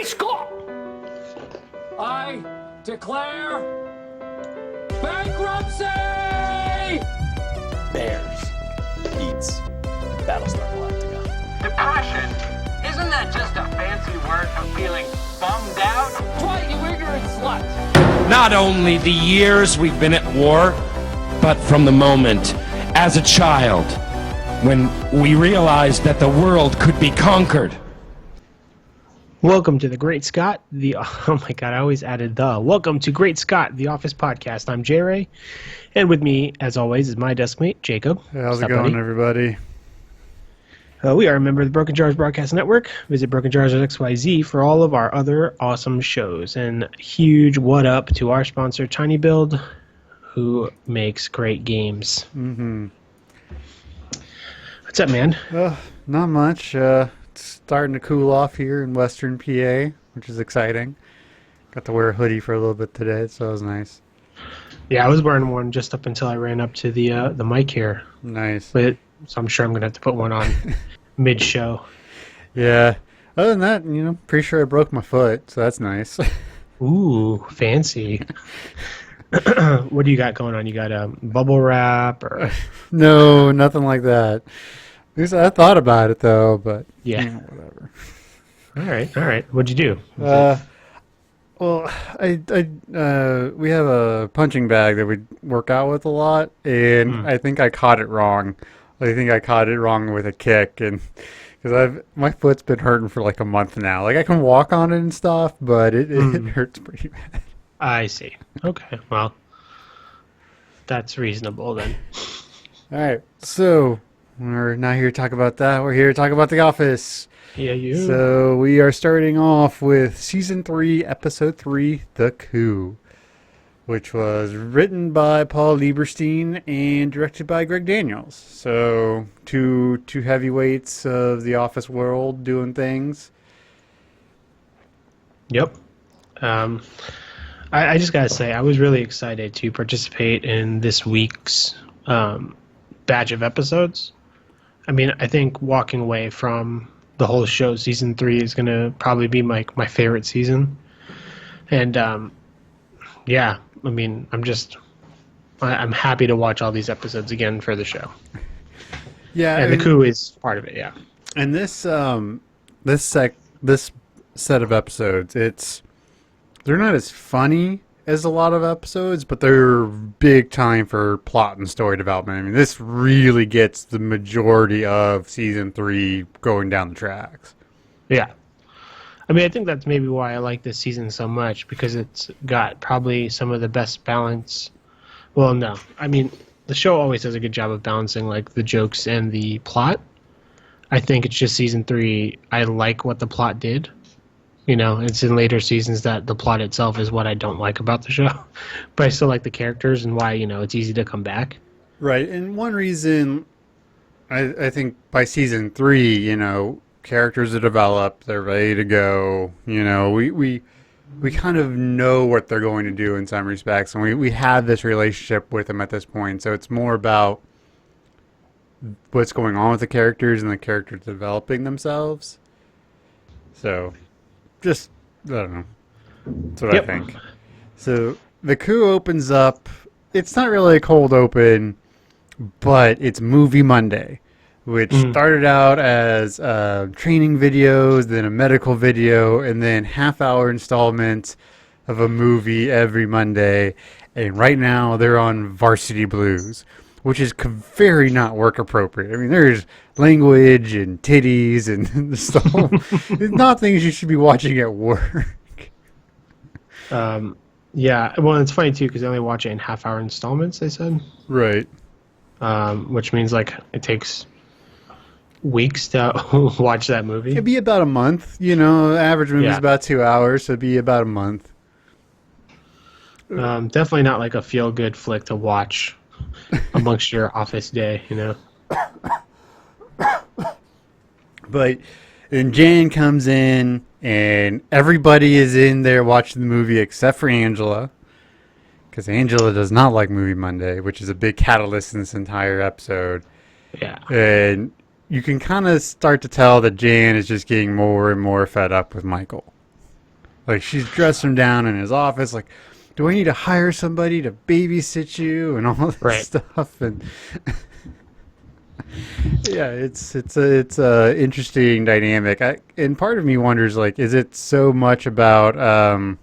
Scott! I declare bankruptcy! Bears beats Battlestar Galactica. Depression? Isn't that just a fancy word for feeling bummed out? Try you ignorant slut! Not only the years we've been at war, but from the moment, as a child, when we realized that the world could be conquered. Welcome to the Great Scott, oh my god, I always added the. Welcome to Great Scott, the Office Podcast. I'm J-Ray, and with me, as always, is my desk mate, Jacob. Hey, how's it going, everybody? We are a member of the Broken Jars Broadcast Network. Visit BrokenJars.xyz for all of our other awesome shows. And huge what up to our sponsor, Tiny Build, who makes great games. Mm-hmm. What's up, man? Not much. It's starting to cool off here in Western PA, which is exciting. Got to wear a hoodie for a little bit today, so it was nice. Yeah, I was wearing one just up until I ran up to the mic here. Nice. So I'm sure I'm going to have to put one on mid-show. Yeah. Other than that, pretty sure I broke my foot, so that's nice. Ooh, fancy. What do you got going on? You got a bubble wrap or? No, nothing like that. At least I thought about it, though, but yeah. Whatever. All right. What'd you do? Well, we have a punching bag that we work out with a lot, and I think I caught it wrong. I think I caught it wrong with a kick, and because my foot's been hurting for like a month now. Like I can walk on it and stuff, but it hurts pretty bad. I see. Okay, well, that's reasonable then. All right, so we're not here to talk about that. We're here to talk about The Office. Yeah, you. So we are starting off with Season 3, Episode 3, The Coup, which was written by Paul Lieberstein and directed by Greg Daniels. So two heavyweights of the Office world doing things. Yep. I just gotta say, I was really excited to participate in this week's batch of episodes. I mean, I think walking away from the whole show, Season 3 is gonna probably be my favorite season. And yeah, I mean, I'm happy to watch all these episodes again for the show. Yeah, and the coup is part of it. Yeah, and this set of episodes, they're not as funny as a lot of episodes, but they're big time for plot and story development. I mean, this really gets the majority of Season 3 going down the tracks. Yeah. I mean, I think that's maybe why I like this season so much, because it's got probably some of the best balance. Well, no. I mean, the show always does a good job of balancing, like, the jokes and the plot. I think it's just Season 3, I like what the plot did. It's in later seasons that the plot itself is what I don't like about the show. But I still like the characters and why, it's easy to come back. Right, and one reason I think by Season 3, characters are developed, they're ready to go. We kind of know what they're going to do in some respects, and we have this relationship with them at this point. So it's more about what's going on with the characters and the characters developing themselves. So, just, I don't know. That's what I think. So the coup opens up. It's not really a cold open, but it's Movie Monday, which started out as training videos, then a medical video, and then half-hour installments of a movie every Monday. And right now they're on Varsity Blues, which is very not work appropriate. I mean, there's language and titties and stuff. It's not things you should be watching at work. Yeah, well, it's funny too because they only watch it in half-hour installments. They said, Right. Which means like it takes weeks to watch that movie. It'd be about a month. Average movie's about 2 hours, so it'd be about a month. Definitely not like a feel-good flick to watch amongst your office day, But then Jan comes in, and everybody is in there watching the movie except for Angela, because Angela does not like Movie Monday, which is a big catalyst in this entire episode. Yeah. And you can kind of start to tell that Jan is just getting more and more fed up with Michael. Like, she's dressed him down in his office. Like, do I need to hire somebody to babysit you and all this Right. stuff? And yeah, it's a interesting dynamic. And part of me wonders, like, is it so much about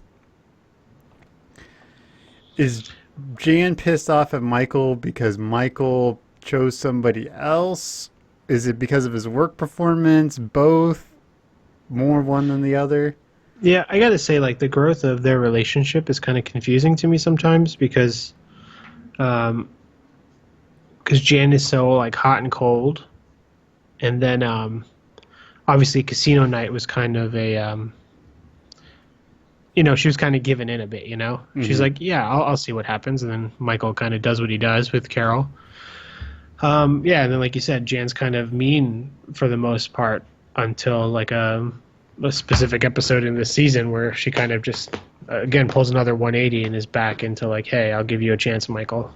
is Jan pissed off at Michael because Michael chose somebody else? Is it because of his work performance? Both? More one than the other? Yeah, I gotta say, like, the growth of their relationship is kind of confusing to me sometimes because Jan is so, like, hot and cold. And then, obviously, Casino Night was kind of a, she was kind of giving in a bit, you know? She's like, yeah, I'll see what happens. And then Michael kind of does what he does with Carol. Yeah, and then, like you said, Jan's kind of mean for the most part until, like, a specific episode in this season where she kind of just, again, pulls another 180 and is back into, like, hey, I'll give you a chance, Michael.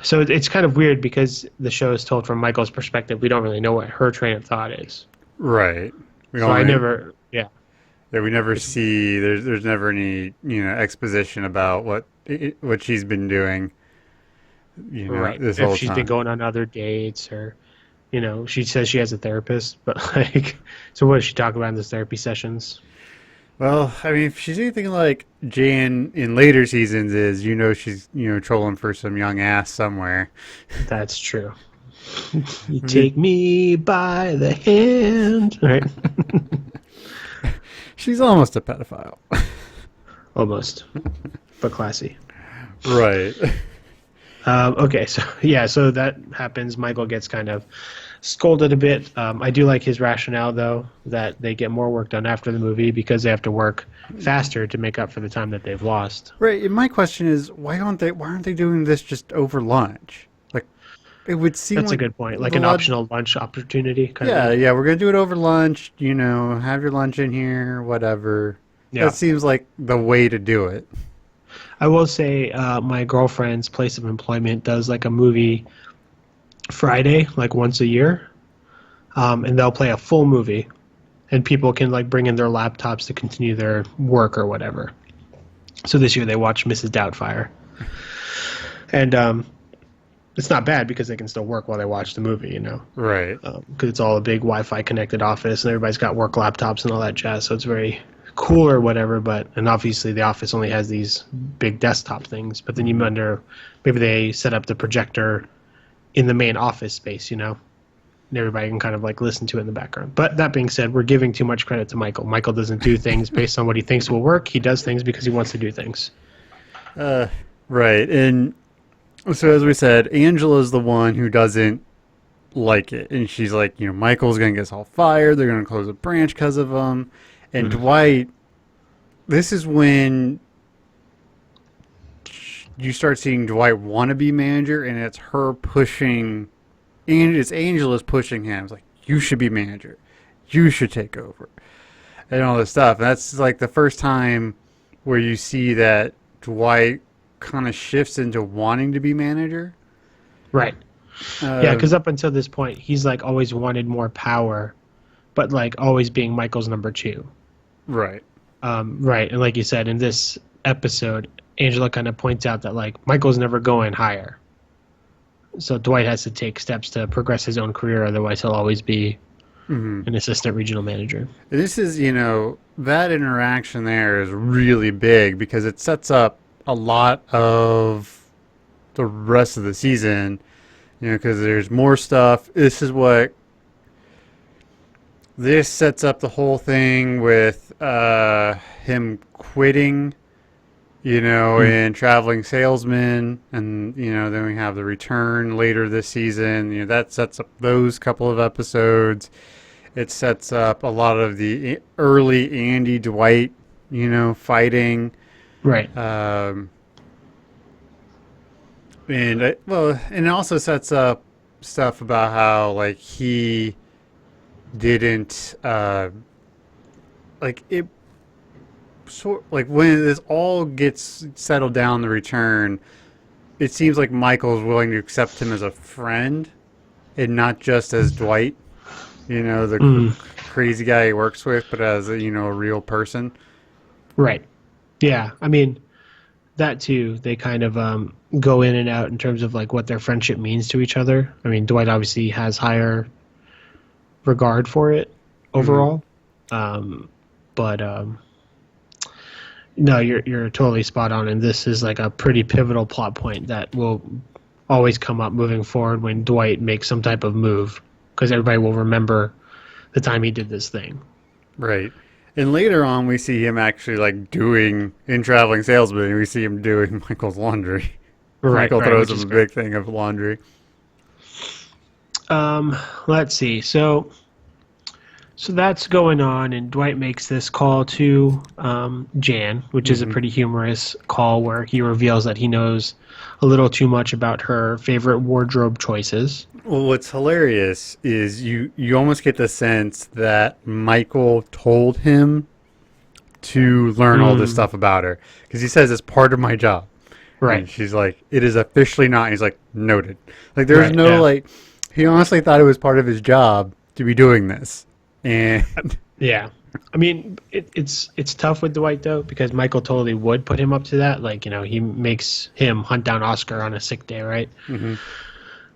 So it's kind of weird because the show is told from Michael's perspective. We don't really know what her train of thought is. Right. I never, yeah. Yeah, we never see. There's never any exposition about what she's been doing. Right. This If whole she's time. been going on other dates or, she says she has a therapist, but like, so what does she talk about in those therapy sessions? Well, I mean, if she's anything like Jan in later seasons, is she's trolling for some young ass somewhere. That's true. You take me by the hand, right? She's almost a pedophile. Almost, but classy. Right. Okay, so that happens. Michael gets kind of scolded a bit. I do like his rationale, though, that they get more work done after the movie because they have to work faster to make up for the time that they've lost. Right. And my question is, why aren't they doing this just over lunch? Like, it would seem That's like a good point. Like an optional lunch opportunity. Kind Yeah, of. yeah, we're gonna do it over lunch. Have your lunch in here, whatever. Yeah. That seems like the way to do it. I will say my girlfriend's place of employment does like a movie Friday, like once a year, and they'll play a full movie, and people can like bring in their laptops to continue their work or whatever. So this year they watched Mrs. Doubtfire, and it's not bad because they can still work while they watch the movie, Right. because it's all a big Wi-Fi connected office and everybody's got work laptops and all that jazz. So it's very cool or whatever, and obviously the office only has these big desktop things, but then you wonder maybe they set up the projector in the main office space, and everybody can kind of like listen to it in the background. But that being said, we're giving too much credit to Michael. Michael doesn't do things based on what he thinks will work. He does things because he wants to do things. Right. And so as we said, Angela's the one who doesn't like it, and she's like, Michael's gonna get us all fired. They're gonna close a branch because of him. And Dwight, this is when you start seeing Dwight want to be manager, and it's her pushing, and it's Angela's pushing him. It's like, you should be manager. You should take over. And all this stuff. And that's like the first time where you see that Dwight kind of shifts into wanting to be manager. Right. Yeah, because up until this point, he's like always wanted more power, but like always being Michael's number two. Right. Right. And like you said, in this episode, Angela kind of points out that like Michael's never going higher. So Dwight has to take steps to progress his own career. Otherwise, he'll always be an assistant regional manager. This is, that interaction there is really big because it sets up a lot of the rest of the season, because there's more stuff. This sets up the whole thing with him quitting, and traveling salesman, and then we have the return later this season. That sets up those couple of episodes. It sets up a lot of the early Andy Dwight, fighting. Right. And it also sets up stuff about how like he didn't like it. Sort like when this all gets settled down, the return, it seems like Michael's willing to accept him as a friend and not just as Dwight. You know, the crazy guy he works with, but as a, you know, a real person. Right. Yeah. I mean, that too, they kind of go in and out in terms of like what their friendship means to each other. I mean, Dwight obviously has higher regard for it overall. But no, you're totally spot on, and this is like a pretty pivotal plot point that will always come up moving forward when Dwight makes some type of move, because everybody will remember the time he did this thing. Right. And later on, we see him actually like doing in Traveling Salesman. We see him doing Michael's laundry. Michael throws him a big thing of laundry. Let's see. So that's going on, and Dwight makes this call to Jan, which is a pretty humorous call where he reveals that he knows a little too much about her favorite wardrobe choices. Well, what's hilarious is you almost get the sense that Michael told him to learn all this stuff about her, because he says it's part of my job. Right. And she's like, it is officially not. And he's like, noted. Like, there's like, he honestly thought it was part of his job to be doing this. And yeah, I mean, it's tough with Dwight though, because Michael totally would put him up to that. Like, you know, he makes him hunt down Oscar on a sick day, right?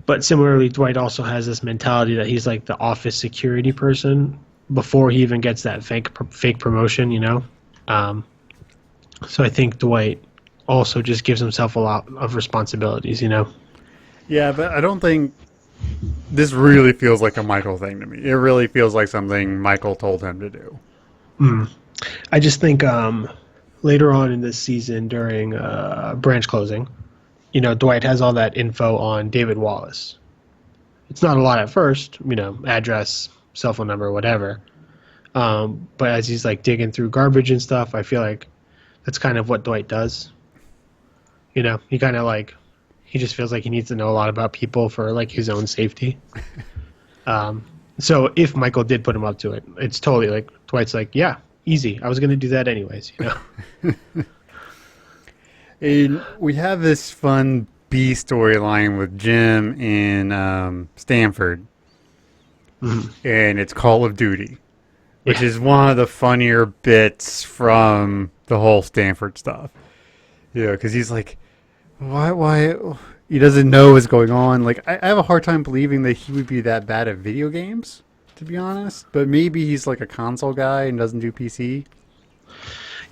But similarly, Dwight also has this mentality that he's like the office security person before he even gets that fake promotion, you know. So I think Dwight also just gives himself a lot of responsibilities, you know. Yeah, but I don't think this really feels like a Michael thing to me. It really feels like something Michael told him to do. I just think later on in this season during branch closing, you know, Dwight has all that info on David Wallace. It's not a lot at first, you know, address, cell phone number, whatever. But as he's like digging through garbage and stuff, I feel like that's kind of what Dwight does. You know, he kind of like, he just feels like he needs to know a lot about people for like his own safety. So if Michael did put him up to it, it's totally like Dwight's like, yeah, easy. I was going to do that anyways, you know. And we have this fun B storyline with Jim in Stanford, and it's Call of Duty, which is one of the funnier bits from the whole Stanford stuff. Yeah, because he's like, why? He doesn't know what's going on. Like, I have a hard time believing that he would be that bad at video games, to be honest. But maybe he's like a console guy and doesn't do PC.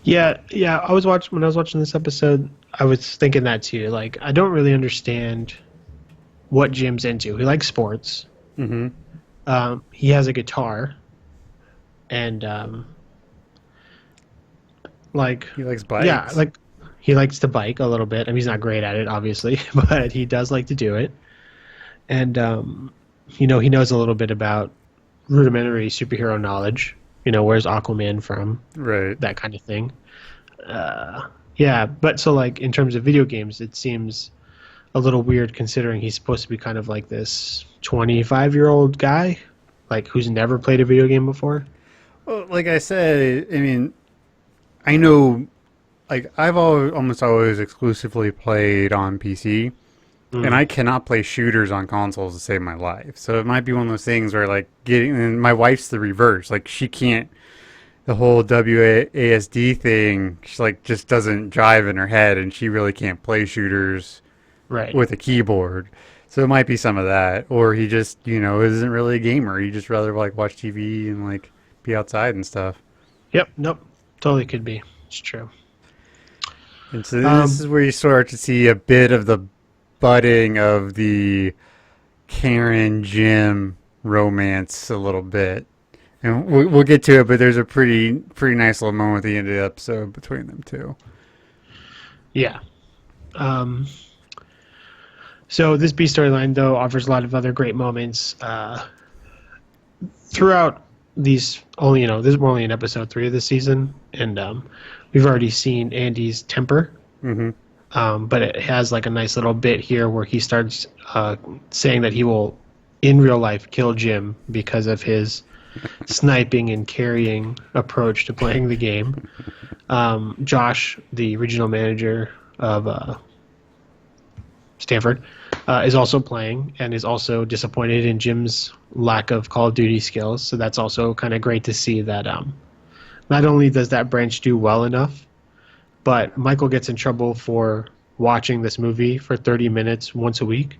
Yeah. When I was watching this episode, I was thinking that too. Like, I don't really understand what Jim's into. He likes sports. He has a guitar, and like he likes bikes. Yeah, like he likes to bike a little bit. I mean, he's not great at it, obviously, but he does like to do it. And you know, he knows a little bit about rudimentary superhero knowledge. You know, where's Aquaman from? Right. That kind of thing. Yeah, but so like in terms of video games, it seems a little weird considering he's supposed to be kind of like this 25-year-old guy, like who's never played a video game before. Well, like I said, I mean, I know, like I've almost always exclusively played on PC. And I cannot play shooters on consoles to save my life. So it might be one of those things where, like, and my wife's the reverse. Like, she can't, the whole WASD thing, she, like, just doesn't jive in her head, and she really can't play shooters with a keyboard. So it might be some of that. Or he just, you know, isn't really a gamer. He just rather, like, watch TV and, like, be outside and stuff. Yep, nope. Totally could be. It's true. And so this is where you start to see a bit of the budding of the Karen Jim romance a little bit, and we'll get to it. But there's a pretty nice little moment at the end of the episode between them two. Yeah. So this B storyline though offers a lot of other great moments throughout these. Only this we're only in episode 3 of this season, and we've already seen Andy's temper. But it has like a nice little bit here where he starts saying that he will, in real life, kill Jim because of his sniping and carrying approach to playing the game. Josh, the regional manager of Stanford, is also playing and is also disappointed in Jim's lack of Call of Duty skills. So that's also kind of great to see that not only does that branch do well enough, but Michael gets in trouble for watching this movie for 30 minutes once a week.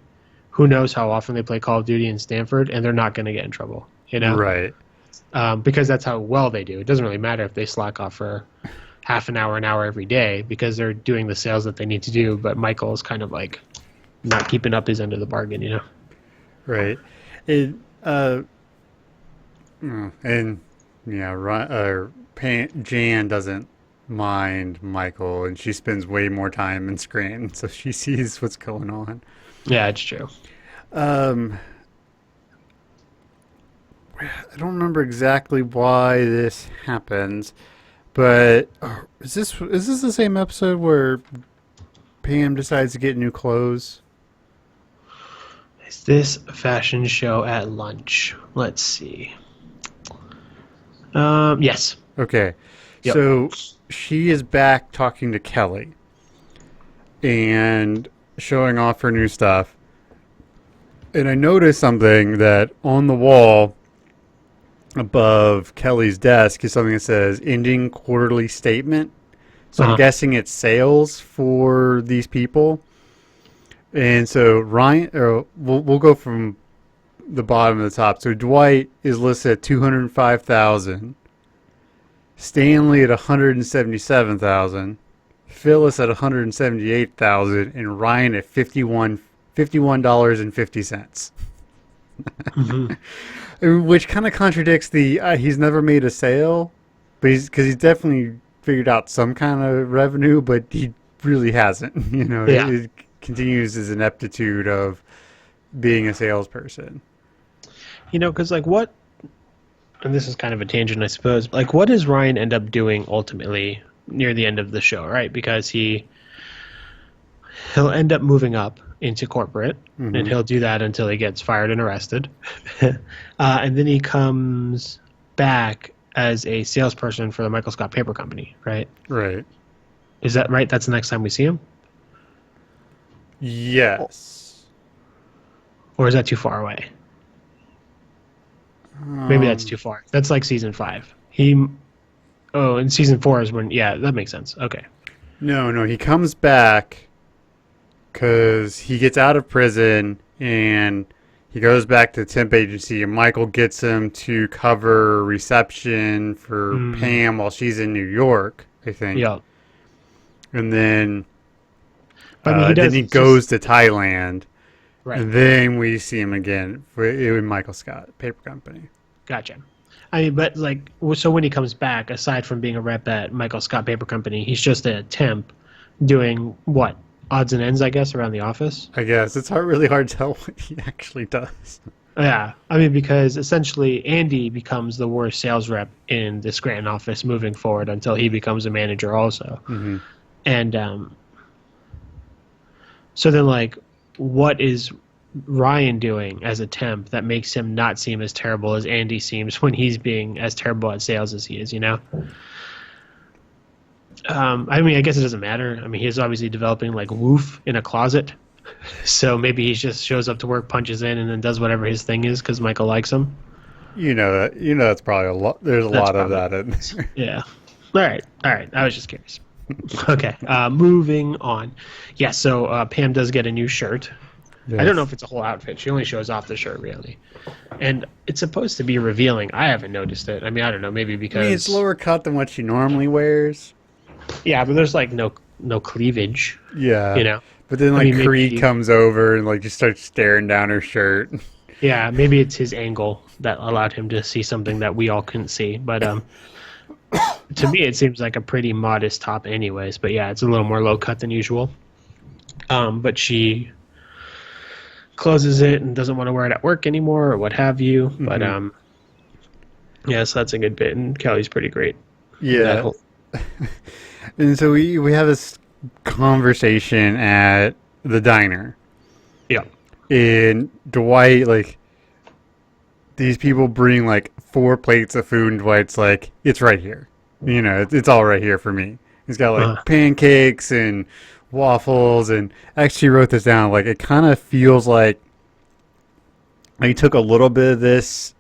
Who knows how often they play Call of Duty in Stanford, and they're not going to get in trouble, you know? Right. Because that's how well they do. It doesn't really matter if they slack off for half an hour every day because they're doing the sales that they need to do. But Michael is kind of like not keeping up his end of the bargain, you know? Right. And yeah, Jan doesn't mind Michael, and she spends way more time in screen, so she sees what's going on. Yeah, it's true. I don't remember exactly why this happens, but is this the same episode where Pam decides to get new clothes? Is this a fashion show at lunch? Let's see. Yes. Okay. Yep. So she is back talking to Kelly and showing off her new stuff. And I noticed something that on the wall above Kelly's desk is something that says ending quarterly statement. So I'm guessing it's sales for these people. And so Ryan, we'll go from the bottom to the top. So Dwight is listed at 205,000. Stanley at 177,000. Phyllis at 178,000, and Ryan at $51.50. Which kind of contradicts the he's never made a sale, but because he's definitely figured out some kind of revenue, but he really hasn't. You know, it continues his ineptitude of being a salesperson. You know, because like what, and this is kind of a tangent, I suppose. Like, what does Ryan end up doing ultimately near the end of the show, right? Because he'll end up moving up into corporate, and he'll do that until he gets fired and arrested. And then he comes back as a salesperson for the Michael Scott Paper Company, right? Right. Is that right? That's the next time we see him? Yes. Or is that too far away? Maybe that's too far. That's like season 5. And season 4 is when, yeah, that makes sense. Okay. No, he comes back because he gets out of prison and he goes back to the temp agency, and Michael gets him to cover reception for Pam while she's in New York, I think. Yeah. And then, then he goes to Thailand. Right. And then we see him again in Michael Scott Paper Company. Gotcha. I mean, but like, so when he comes back, aside from being a rep at Michael Scott Paper Company, he's just a temp doing what? Odds and ends, I guess, around the office? I guess. It's really hard to tell what he actually does. Yeah. I mean, because essentially Andy becomes the worst sales rep in the Scranton office moving forward until he becomes a manager also. Mm-hmm. And so then, like, what is Ryan doing as a temp that makes him not seem as terrible as Andy seems when he's being as terrible at sales as he is, you know? I mean, I guess it doesn't matter. I mean, he's obviously developing like woof in a closet. So maybe he just shows up to work, punches in, and then does whatever his thing is because Michael likes him. That's probably a lot. There's a lot of that in there. Yeah. All right. I was just curious. Okay. Moving on. Yeah. So Pam does get a new shirt. Yes. I don't know if it's a whole outfit. She only shows off the shirt, really. And it's supposed to be revealing. I haven't noticed it. I mean, I don't know. Maybe because it's lower cut than what she normally wears. Yeah, but there's like no cleavage. Yeah. You know. But then Creed comes over and like just starts staring down her shirt. Yeah, maybe it's his angle that allowed him to see something that we all couldn't see. But to me, it seems like a pretty modest top, anyways. But yeah, it's a little more low cut than usual. But she closes it and doesn't want to wear it at work anymore or what have you. Mm-hmm. But yeah, so that's a good bit, and Kelly's pretty great. Yeah. And so we have this conversation at the diner. Yeah. And Dwight, like, these people bring like 4 plates of food, and Dwight's like, it's right here. You know, it's all right here for me. He's got like pancakes and waffles, and I actually wrote this down. Like, it kind of feels like he took a little bit of this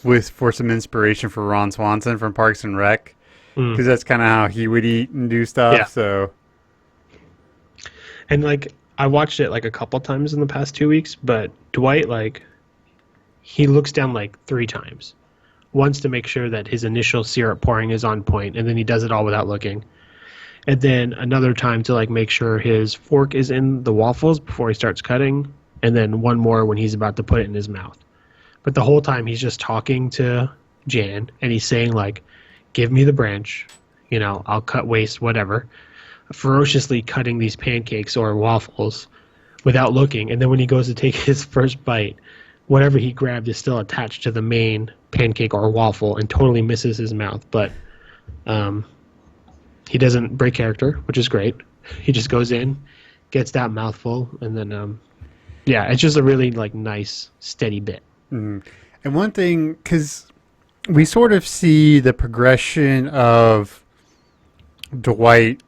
for some inspiration for Ron Swanson from Parks and Rec, because that's kind of how he would eat and do stuff. Yeah. So, And like I watched it like a couple times in the past 2 weeks, but Dwight, like, he looks down like 3 times. Once to make sure that his initial syrup pouring is on point, and then he does it all without looking. And then another time to like make sure his fork is in the waffles before he starts cutting, and then one more when he's about to put it in his mouth. But the whole time he's just talking to Jan, and he's saying like, give me the branch, you know, I'll cut waste, whatever. Ferociously cutting these pancakes or waffles without looking. And then when he goes to take his first bite, whatever he grabbed is still attached to the main pancake or waffle and totally misses his mouth. But he doesn't break character, which is great. He just goes in, gets that mouthful, and then yeah, it's just a really like nice, steady bit. and one thing, because we sort of see the progression of Dwight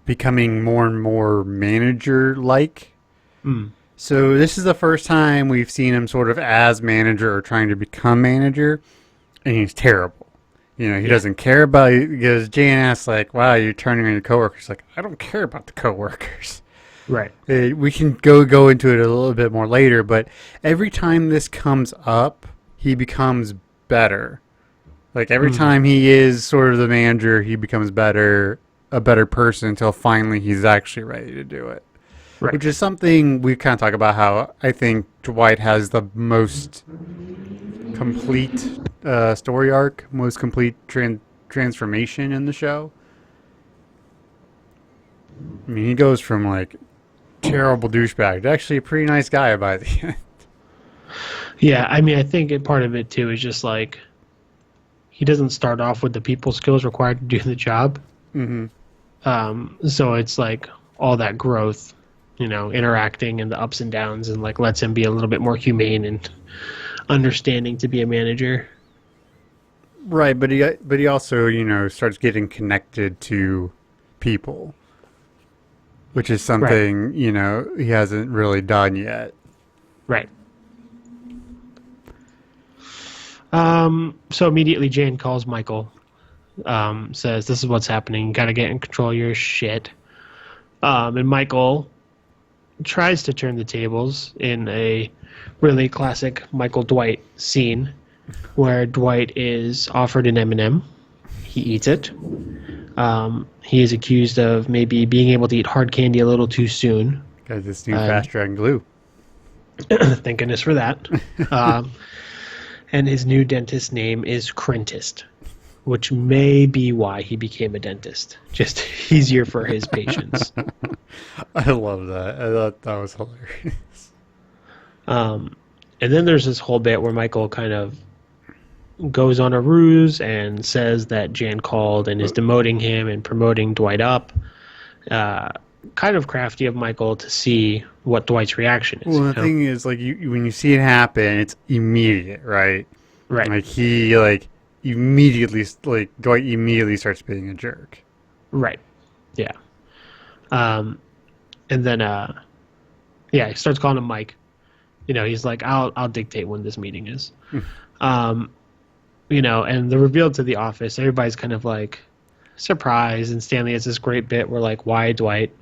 becoming more and more manager-like. So this is the first time we've seen him sort of as manager or trying to become manager, and he's terrible. You know, he doesn't care about it, because Jan asks, like, wow, you're turning on your coworkers. Like, I don't care about the coworkers. Right. We can go into it a little bit more later, but every time this comes up, he becomes better. Like, every time he is sort of the manager, he becomes a better person until finally he's actually ready to do it. Right. Which is something we kind of talk about, how I think Dwight has the most complete story arc, most complete transformation in the show. I mean, he goes from like terrible douchebag to actually a pretty nice guy by the end. Yeah, I mean, I think part of it too is just like he doesn't start off with the people skills required to do the job. So it's like all that growth, you know, interacting and the ups and downs, and like lets him be a little bit more humane and understanding to be a manager. Right, but he also, you know, starts getting connected to people, which is something, you know, he hasn't really done yet. Right. So immediately Jane calls Michael, says, this is what's happening. You gotta get in control of your shit. And Michael tries to turn the tables in a really classic Michael Dwight scene where Dwight is offered an M&M. He eats it. He is accused of maybe being able to eat hard candy a little too soon. Got this new fast dragon glue. Thank goodness for that. And his new dentist name is Crentist, which may be why he became a dentist. Just easier for his patients. I love that. I thought that was hilarious. And then there's this whole bit where Michael kind of goes on a ruse and says that Jan called and is demoting him and promoting Dwight up. Kind of crafty of Michael to see what Dwight's reaction is. Well, the thing is, like, when you see it happen, it's immediate, right? Right. Like, Dwight immediately starts being a jerk. Right. Yeah. And then, he starts calling him Mike. You know, he's like, I'll dictate when this meeting is. You know, and the reveal to the office, everybody's kind of like surprised, and Stanley has this great bit where, like, why Dwight?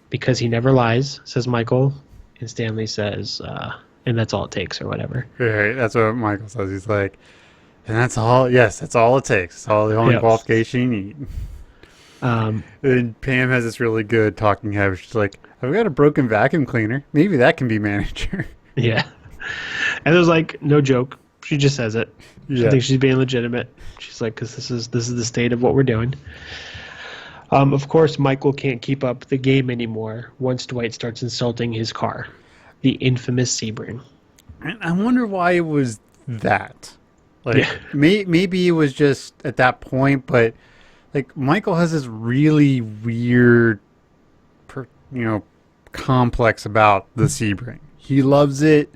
Because he never lies, says Michael, and Stanley says, and that's all it takes, or whatever. Right, that's what Michael says. He's like, and that's all, yes, that's all it takes. It's all the only qualification you need. And Pam has this really good talking habit. She's like, I've got a broken vacuum cleaner. Maybe that can be manager. Yeah. And there's like no joke. She just says it. She thinks she's being legitimate. She's like, because this is the state of what we're doing. Of course, Michael can't keep up the game anymore once Dwight starts insulting his car, the infamous Sebring. And I wonder why it was that. Like, maybe it was just at that point, but like Michael has this really weird, complex about the Sebring. He loves it.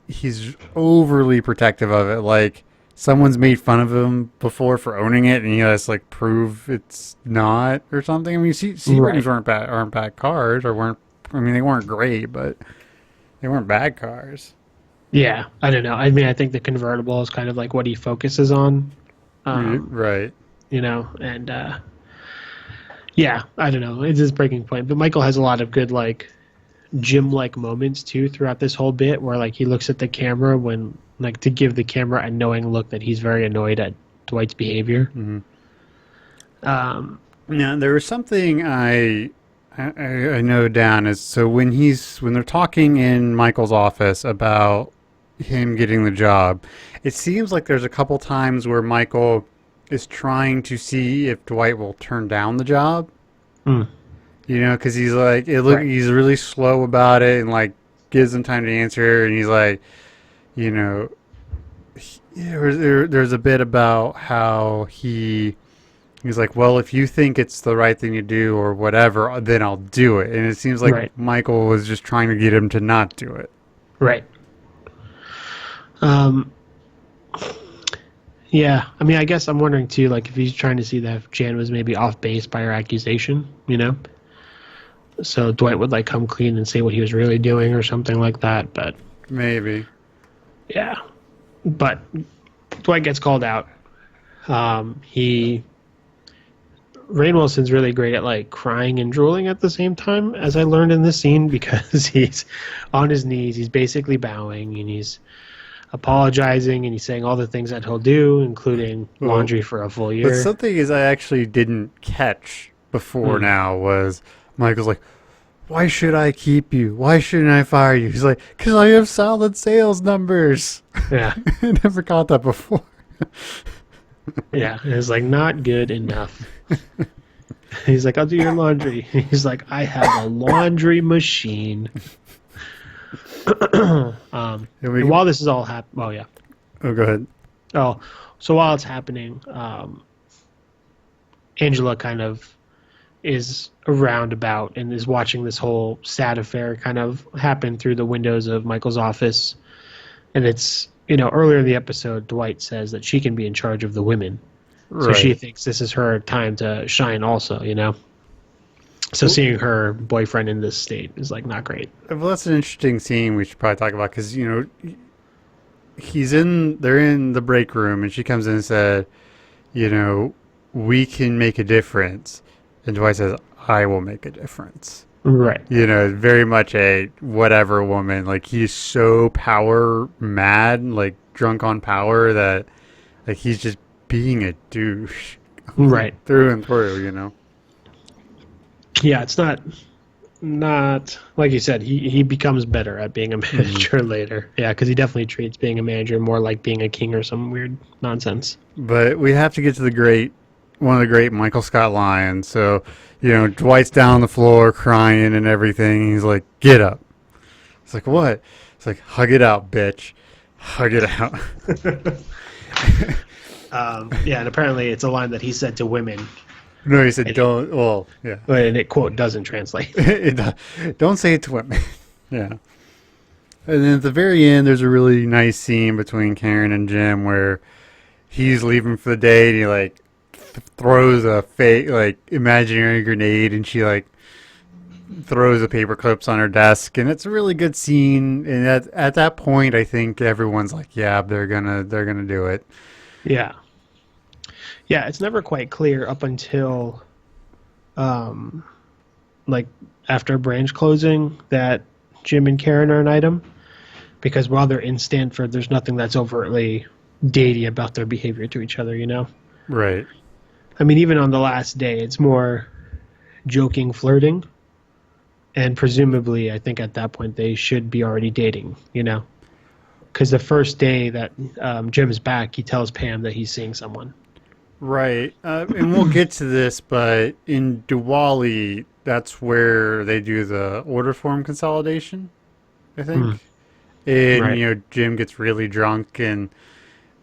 He's overly protective of it. Like, someone's made fun of him before for owning it, and he has like prove it's not or something. I mean, Seabrings aren't bad cars, or weren't. I mean, they weren't great, but they weren't bad cars. Yeah, I don't know. I mean, I think the convertible is kind of like what he focuses on. Right. You know, and yeah, I don't know. It's his breaking point. But Michael has a lot of good, like, Jim-like moments, too, throughout this whole bit, where, like, he looks at the camera when, like, to give the camera a knowing look that he's very annoyed at Dwight's behavior. Mm-hmm. Now, there was something I know down is, so when they're talking in Michael's office about him getting the job, it seems like there's a couple times where Michael is trying to see if Dwight will turn down the job. You know, because he's like, he's really slow about it, and like gives him time to answer, and he's like, you know, there's a bit about how he's like, well, if you think it's the right thing to do or whatever, then I'll do it. And it seems like Michael was just trying to get him to not do it. Right. Yeah, I mean, I guess I'm wondering too, like, if he's trying to see that if Jan was maybe off base by her accusation, you know? So Dwight would, like, come clean and say what he was really doing or something like that, but... Maybe. Yeah. But Dwight gets called out. Rainn Wilson's really great at, like, crying and drooling at the same time, as I learned in this scene, because he's on his knees, he's basically bowing, and he's apologizing, and he's saying all the things that he'll do, including laundry for a full year. But something is I actually didn't catch before now was Michael's like, why should I keep you? Why shouldn't I fire you? He's like, because I have solid sales numbers. Yeah. I never caught that before. Yeah, and it's like, not good enough. He's like, I'll do your laundry. He's like, I have a laundry machine. And while this is all happening, Oh, go ahead. Oh, so while it's happening, Angela kind of is around about and is watching this whole sad affair kind of happen through the windows of Michael's office. And it's, you know, earlier in the episode, Dwight says that she can be in charge of the women. So she thinks this is her time to shine also, you know? So seeing her boyfriend in this state is, like, not great. Well, that's an interesting scene we should probably talk about because, you know, they're in the break room and she comes in and said, you know, we can make a difference. And Dwight says, I will make a difference. Right. You know, very much a whatever woman. Like, he's so power mad, like drunk on power that, like, he's just being a douche. Right. Through and through, you know. Yeah, it's not like you said, he becomes better at being a manager later. Yeah, because he definitely treats being a manager more like being a king or some weird nonsense. But we have to get to one of the great Michael Scott lines. So, you know, Dwight's down on the floor crying and everything. He's like, get up. It's like, what? It's like, hug it out, bitch. Hug it out. Yeah, and apparently it's a line that he said to women. No, he said, don't, well, yeah. And it, quote, doesn't translate. Don't say it to women. Yeah. And then at the very end, there's a really nice scene between Karen and Jim where he's leaving for the day and he, like, throws a fake, like, imaginary grenade and she, like, throws the paper clips on her desk. And it's a really good scene. And at that point, I think everyone's like, yeah, they're gonna do it. Yeah. Yeah, it's never quite clear up until, like, after branch closing that Jim and Karen are an item. Because while they're in Stanford, there's nothing that's overtly datey about their behavior to each other, you know? Right. I mean, even on the last day, it's more joking, flirting. And presumably, I think at that point, they should be already dating, you know? Because the first day that Jim's back, he tells Pam that he's seeing someone. Right. And we'll get to this, but in Diwali, that's where they do the order form consolidation, I think. And, you know, Jim gets really drunk and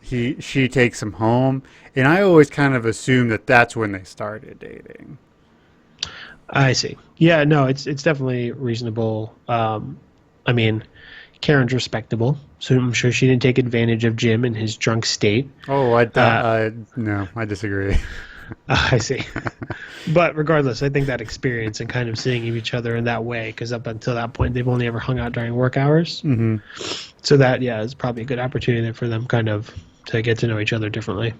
she takes him home. And I always kind of assume that that's when they started dating. I see. Yeah, no, it's definitely reasonable. I mean, Karen's respectable, so I'm sure she didn't take advantage of Jim in his drunk state. Oh, no, I disagree. I see. But regardless, I think that experience and kind of seeing each other in that way, because up until that point, they've only ever hung out during work hours. Mm-hmm. So that, yeah, is probably a good opportunity for them kind of to get to know each other differently.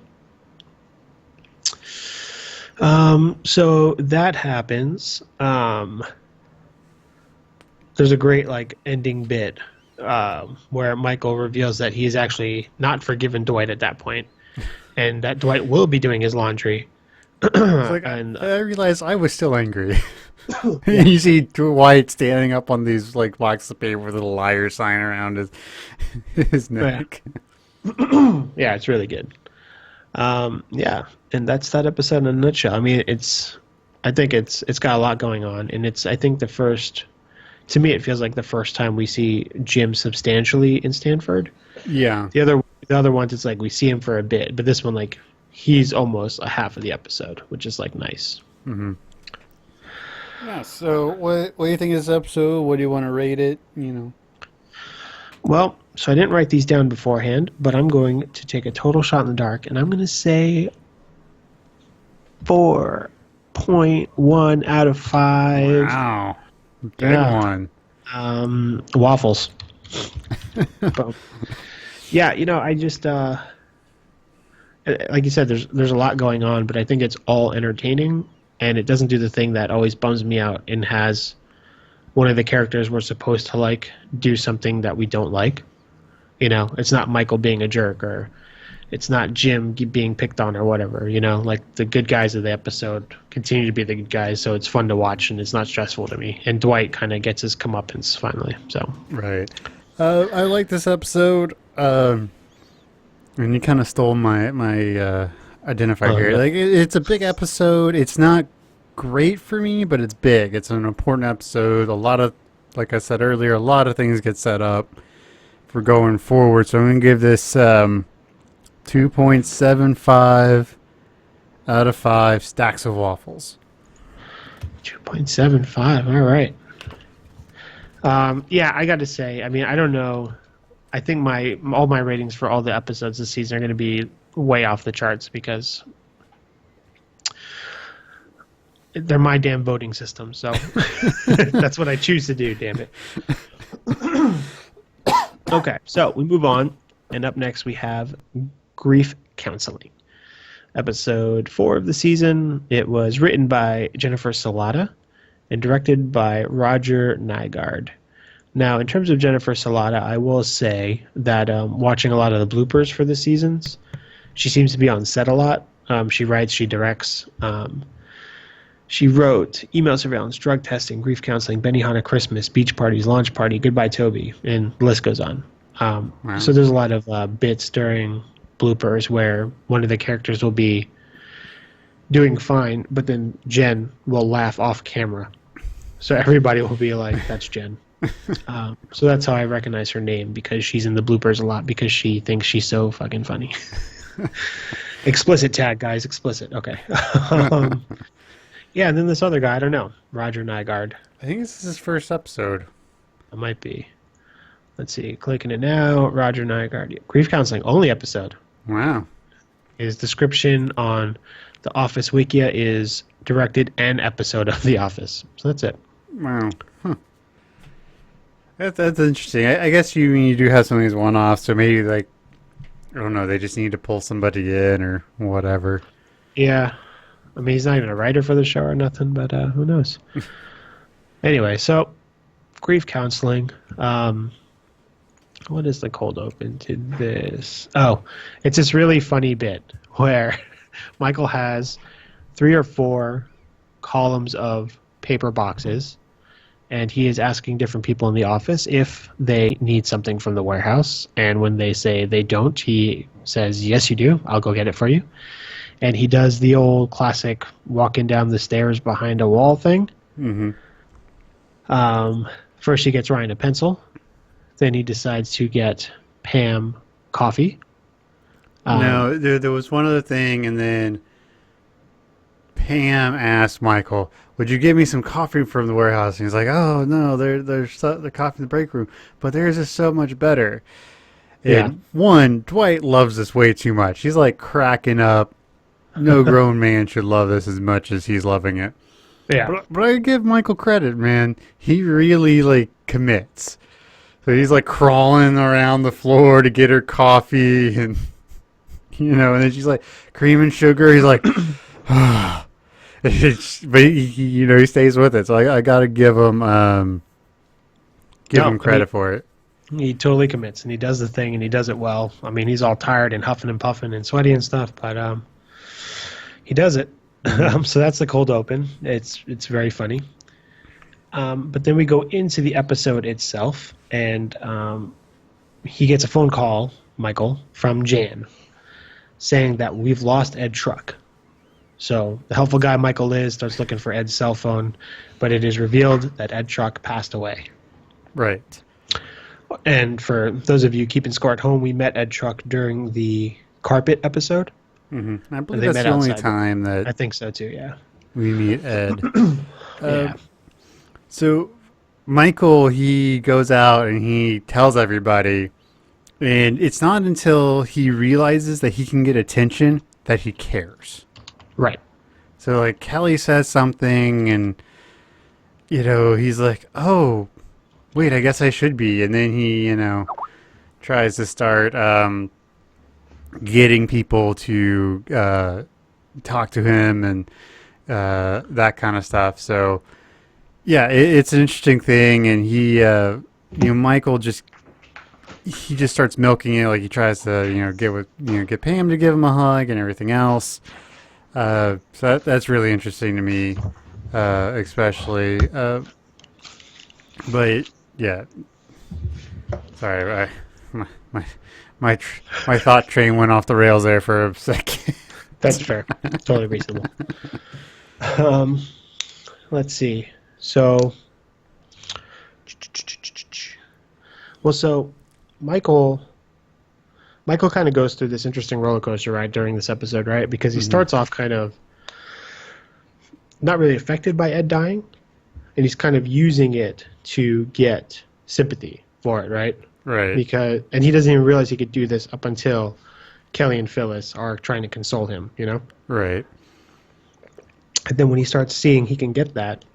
So that happens. There's a great like ending bit where Michael reveals that he's actually not forgiven Dwight at that point, and that Dwight will be doing his laundry. Like, And I realized I was still angry. You see Dwight standing up on these like blocks of paper with a liar sign around his neck. yeah, it's really good. Yeah, and that's that episode in a nutshell. I mean, I think it's got a lot going on, and I think to me, it feels like the first time we see Jim substantially in Stanford. Yeah. The other ones, it's like we see him for a bit, but this one, like, he's almost a half of the episode, which is like nice. Mm-hmm. Yeah. So, what do you think of this episode? What do you want to rate it? You know. Well, so I didn't write these down beforehand, but I'm going to take a total shot in the dark, and I'm going to say 4.1 out of 5. Wow. Big one. Waffles. But, yeah, I just like you said, there's a lot going on, but I think it's all entertaining, and it doesn't do the thing that always bums me out and has one of the characters we're supposed to like do something that we don't like. It's not Michael being a jerk, or it's not Jim being picked on or whatever. Like the good guys of the episode continue to be the good guys, so it's fun to watch and it's not stressful to me. And Dwight kind of gets his comeuppance finally. So right. I like this episode. And you kind of stole my identifier here. Like it's a big episode. It's not great for me, but it's big. It's an important episode. A lot of, like I said earlier, a lot of things get set up for going forward. So I'm going to give this 2.75 out of 5 stacks of waffles. 2.75. All right. Yeah, I got to say, I mean, I don't know. I think all my ratings for all the episodes this season are going to be way off the charts because they're my damn voting system. So that's what I choose to do, damn it. Okay, so we move on. And up next we have Grief Counseling. Episode 4 of the season. It was written by Jennifer Salata and directed by Roger Nygaard. Now, in terms of Jennifer Salata, I will say that watching a lot of the bloopers for the seasons, she seems to be on set a lot. She writes, she directs. She wrote Email Surveillance, Drug Testing, Grief Counseling, Benihana Christmas, Beach Parties, Launch Party, Goodbye Toby, and the list goes on. Wow. So there's a lot of bits during bloopers where one of the characters will be doing fine, but then Jen will laugh off camera. So everybody will be like, that's Jen. So that's how I recognize her name, because she's in the bloopers a lot because she thinks she's so fucking funny. Explicit tag, guys. Explicit. Okay. Yeah, and then this other guy, I don't know. Roger Nygaard. I think this is his first episode. It might be. Let's see. Clicking it now. Roger Nygaard. Grief Counseling, only episode. Wow. His description on the Office Wikia is directed an episode of The Office. So that's it. Wow. Huh. That's interesting. I guess you do have some of these one-offs, so maybe, like, I don't know, they just need to pull somebody in or whatever. Yeah. I mean, he's not even a writer for the show or nothing, but who knows? Anyway, so Grief Counseling. What is the cold open to this? Oh, it's this really funny bit where Michael has 3 or 4 columns of paper boxes, and he is asking different people in the office if they need something from the warehouse. And when they say they don't, he says, yes, you do. I'll go get it for you. And he does the old classic walking down the stairs behind a wall thing. Mm-hmm. First he gets Ryan a pencil. Then he decides to get Pam coffee. No, there was one other thing, and then Pam asks Michael, "Would you give me some coffee from the warehouse?" And he's like, "Oh no, there's the coffee in the break room, but theirs is so much better." And one, Dwight loves this way too much. He's like cracking up. No grown man should love this as much as he's loving it. Yeah. But I give Michael credit, man. He really like commits. So he's like crawling around the floor to get her coffee, and and then she's like, "Cream and sugar." He's like, but he stays with it. So I gotta give him credit for it. He totally commits, and he does the thing, and he does it well. I mean, he's all tired and huffing and puffing and sweaty and stuff, but he does it. So that's the cold open. It's very funny. But then we go into the episode itself, and he gets a phone call, Michael, from Jan, saying that we've lost Ed Truck. So the helpful guy Michael is starts looking for Ed's cell phone, but it is revealed that Ed Truck passed away. Right. And for those of you keeping score at home, we met Ed Truck during the carpet episode. Mm-hmm. I believe that's the only time that I think so too. Yeah. we meet Ed. Yeah. So Michael, he goes out and he tells everybody, and it's not until he realizes that he can get attention that he cares. Right. So like Kelly says something, and he's like, "Oh, wait, I guess I should be," and then he tries to start getting people to talk to him and that kind of stuff. So yeah, it's an interesting thing, and he Michael just starts milking it. Like he tries to get Pam to give him a hug and everything else. So that's really interesting to me, especially. But yeah, sorry, my thought train went off the rails there for a second. That's fair. Totally reasonable. Let's see. So Michael kind of goes through this interesting roller coaster ride during this episode, right? Because he starts off kind of not really affected by Ed dying, and he's kind of using it to get sympathy for it, right? Right. And he doesn't even realize he could do this up until Kelly and Phyllis are trying to console him, Right. And then when he starts seeing he can get that,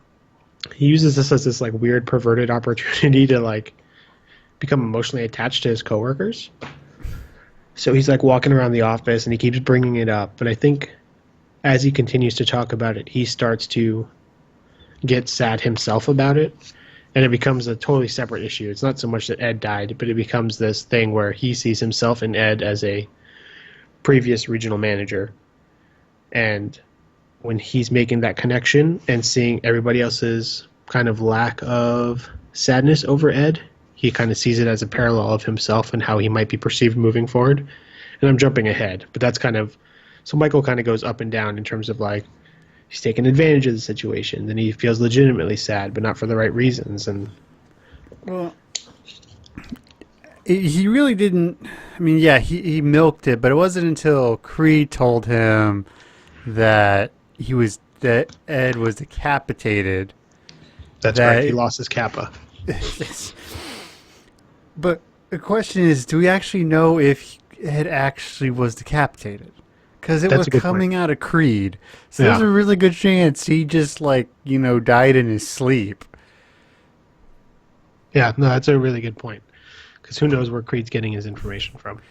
he uses this as this like weird perverted opportunity to like become emotionally attached to his coworkers. So he's like walking around the office and he keeps bringing it up. But I think as he continues to talk about it, he starts to get sad himself about it. And it becomes a totally separate issue. It's not so much that Ed died, but it becomes this thing where he sees himself and Ed as a previous regional manager. And when he's making that connection and seeing everybody else's kind of lack of sadness over Ed, he kind of sees it as a parallel of himself and how he might be perceived moving forward. And I'm jumping ahead, but that's kind of... So Michael kind of goes up and down in terms of like, he's taking advantage of the situation, then he feels legitimately sad, but not for the right reasons. And well, he really didn't. I mean, yeah, he milked it, but it wasn't until Creed told him that Ed was decapitated. That's right. He lost his kappa. But the question is, do we actually know if Ed actually was decapitated? Because it was coming out of Creed. So there's a really good chance he just, died in his sleep. Yeah, no, that's a really good point. Because who knows where Creed's getting his information from.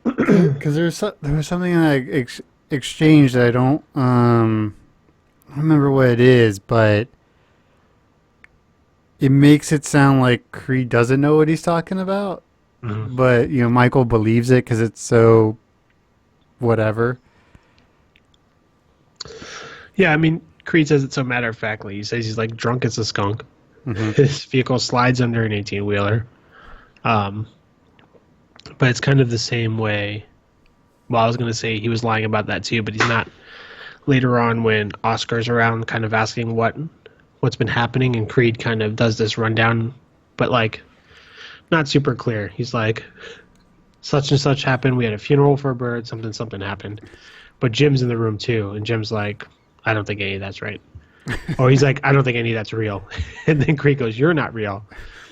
Because there was something I exchanged that I don't remember what it is, but it makes it sound like Creed doesn't know what he's talking about. Mm-hmm. But, Michael believes it because it's so... whatever. Yeah, I mean, Creed says it so matter-of-factly. He says he's like drunk as a skunk. Mm-hmm. His vehicle slides under an 18-wheeler. But it's kind of the same way. Well, I was going to say he was lying about that too, but he's not. Later on, when Oscar's around kind of asking what's been happening, and Creed kind of does this rundown, but not super clear. He's like, such and such happened. We had a funeral for a bird. Something happened. But Jim's in the room too, and Jim's like, I don't think any of that's right. Or he's like, I don't think any of that's real. And then Creed goes, you're not real.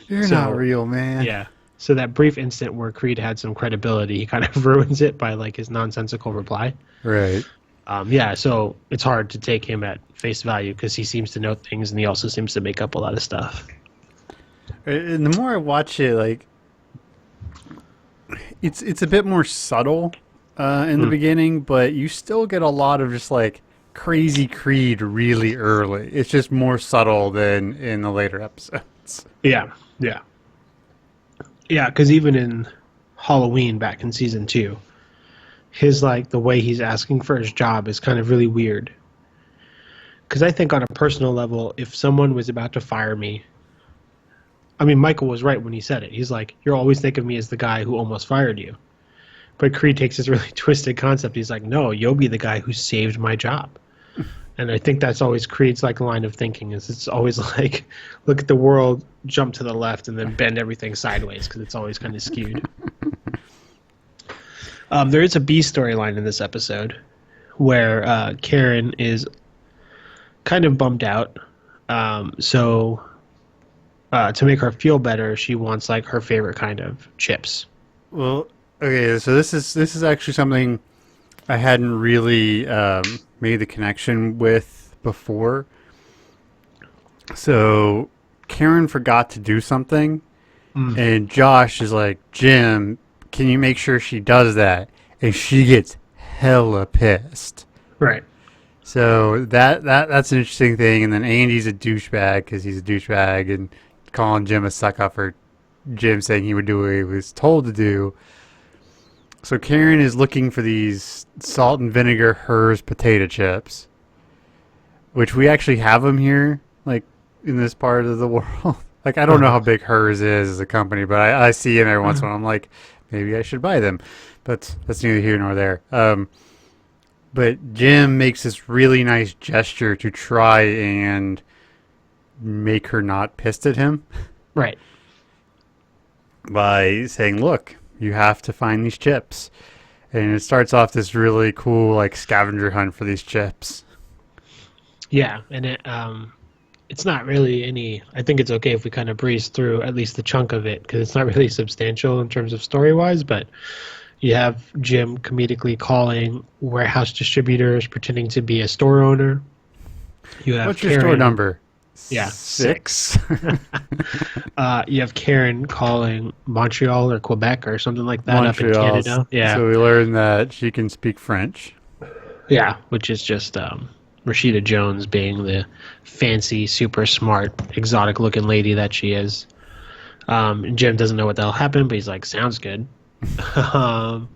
You're not real, man. Yeah. So that brief instant where Creed had some credibility, he kind of ruins it by like his nonsensical reply. Right. Yeah, so it's hard to take him at face value because he seems to know things and he also seems to make up a lot of stuff. And the more I watch it, like, it's a bit more subtle in the beginning, but you still get a lot of just like crazy Creed really early. It's just more subtle than in the later episodes. Yeah, yeah. Yeah, because even in Halloween back in season 2, his like the way he's asking for his job is kind of really weird. Because I think on a personal level, if someone was about to fire me, I mean, Michael was right when he said it. He's like, you'll always think of me as the guy who almost fired you. But Creed takes this really twisted concept. He's like, no, you'll be the guy who saved my job. And I think that's always Creed's like line of thinking is it's always like, look at the world, jump to the left, and then bend everything sideways because it's always kind of skewed. There is a B storyline in this episode where Karen is kind of bummed out. So to make her feel better, she wants like her favorite kind of chips. Well, okay, so this is actually something I hadn't really made the connection with before. So Karen forgot to do something, and Josh is like, Jim, can you make sure she does that? And she gets hella pissed. Right. So that's an interesting thing. And then Andy's a douchebag because he's a douchebag and calling Jim a suck up for Jim saying he would do what he was told to do. So Karen is looking for these salt and vinegar Hers potato chips, which we actually have them here, like in this part of the world. Like I don't know how big Hers is as a company, but I see them every once in a while. I'm like, maybe I should buy them. But that's neither here nor there. But Jim makes this really nice gesture to try and make her not pissed at him. Right. By saying, look, you have to find these chips. And it starts off this really cool like scavenger hunt for these chips. Yeah, and it's not really any... I think it's okay if we kind of breeze through at least the chunk of it, because it's not really substantial in terms of story-wise, but you have Jim comedically calling warehouse distributors, pretending to be a store owner. You have What's your store number? Yeah, 6. You have Karen calling Montreal or Quebec or something like that up in Canada. Yeah. So we learned that she can speak French. Yeah, which is just Rashida Jones being the fancy, super smart, exotic-looking lady that she is. And Jim doesn't know what the hell happened, but he's like, sounds good. And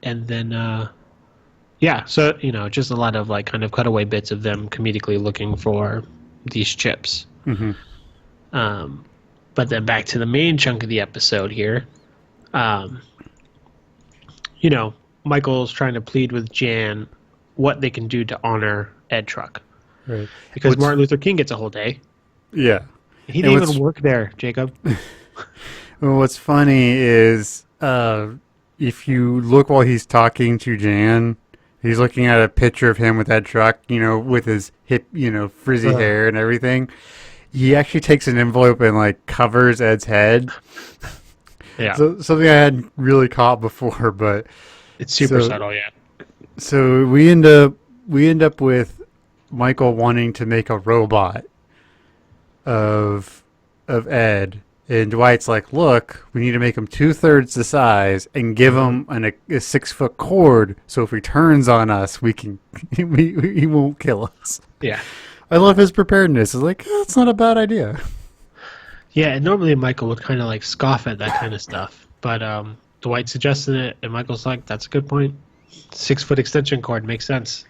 then, yeah, so, just a lot of, like, kind of cutaway bits of them comedically looking for these chips. Mm-hmm. But then back to the main chunk of the episode here. Michael's trying to plead with Jan what they can do to honor Ed Truck. Right. Because Martin Luther King gets a whole day. Yeah. He didn't even work there, Jacob. Well, what's funny is if you look while he's talking to Jan, he's looking at a picture of him with Ed Truck, with his hip, frizzy hair and everything. He actually takes an envelope and like covers Ed's head. Yeah. So something I hadn't really caught before, but it's super subtle, yeah. So we end up with Michael wanting to make a robot of Ed, and Dwight's like, look, we need to make him 2/3 the size and give him a 6-foot cord, so if he turns on us, he won't kill us. Yeah. I love his preparedness. It's like, that's not a bad idea. Yeah, and normally Michael would kind of like scoff at that kind of stuff, but Dwight suggested it, and Michael's like, that's a good point. 6-foot extension cord makes sense.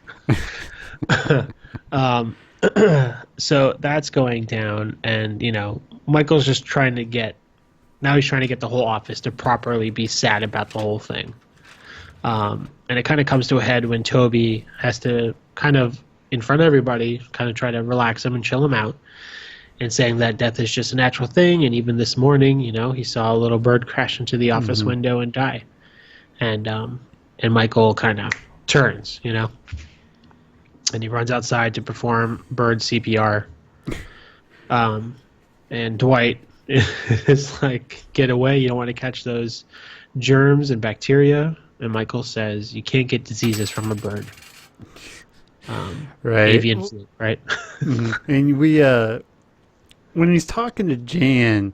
So that's going down, and Michael's just trying to get the whole office to properly be sad about the whole thing. And it kind of comes to a head when Toby has to kind of, in front of everybody, kind of try to relax him and chill him out, and saying that death is just a natural thing, and even this morning, he saw a little bird crash into the office window and die. And Michael kind of turns, and he runs outside to perform bird CPR. And Dwight is like, "Get away! You don't want to catch those germs and bacteria." And Michael says, "You can't get diseases from a bird." Right. Avian flu, right? And when he's talking to Jan,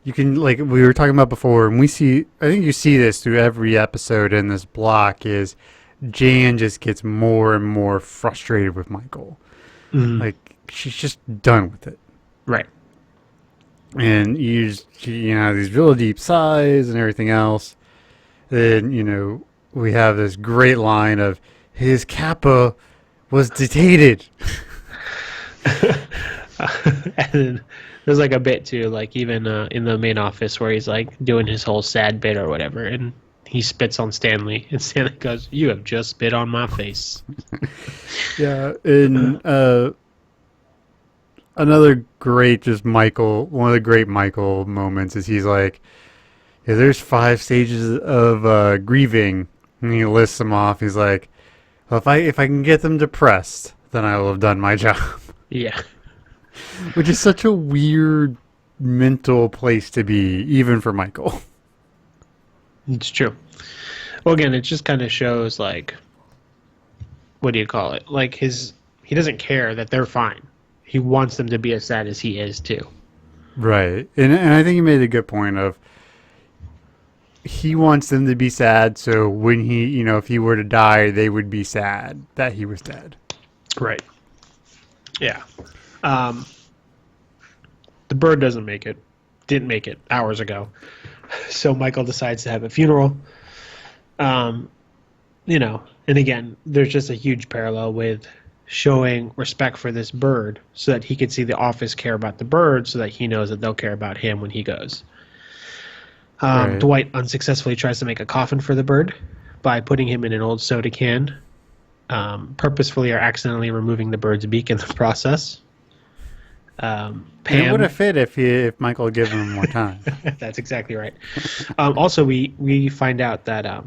you can, like we were talking about before, and I think you see this through every episode in this block, is Jan just gets more and more frustrated with Michael. Like, she's just done with it. Right. And these real deep sighs and everything else. Then, we have this great line of, his kappa was detated. And then there's like a bit too, like even in the main office where he's like doing his whole sad bit or whatever, and he spits on Stanley, and Stanley goes, "You have just spit on my face." Yeah, and another great one of the great Michael moments is he's like, "Yeah, there's 5 stages of grieving," and he lists them off. He's like, "Well, if I can get them depressed, then I will have done my job." Yeah. Which is such a weird mental place to be, even for Michael. It's true. Well, again, it just kind of shows, like, what do you call it? Like, he doesn't care that they're fine. He wants them to be as sad as he is, too. Right. And I think you made a good point of, he wants them to be sad, so when he, if he were to die, they would be sad that he was dead. Right. Yeah. The bird didn't make it hours ago. So Michael decides to have a funeral. And again, there's just a huge parallel with showing respect for this bird so that he could see the office care about the bird so that he knows that they'll care about him when he goes. Right. Dwight unsuccessfully tries to make a coffin for the bird by putting him in an old soda can, purposefully or accidentally removing the bird's beak in the process. Pam, it would have fit if Michael had given him more time. That's exactly right. Also, we find out that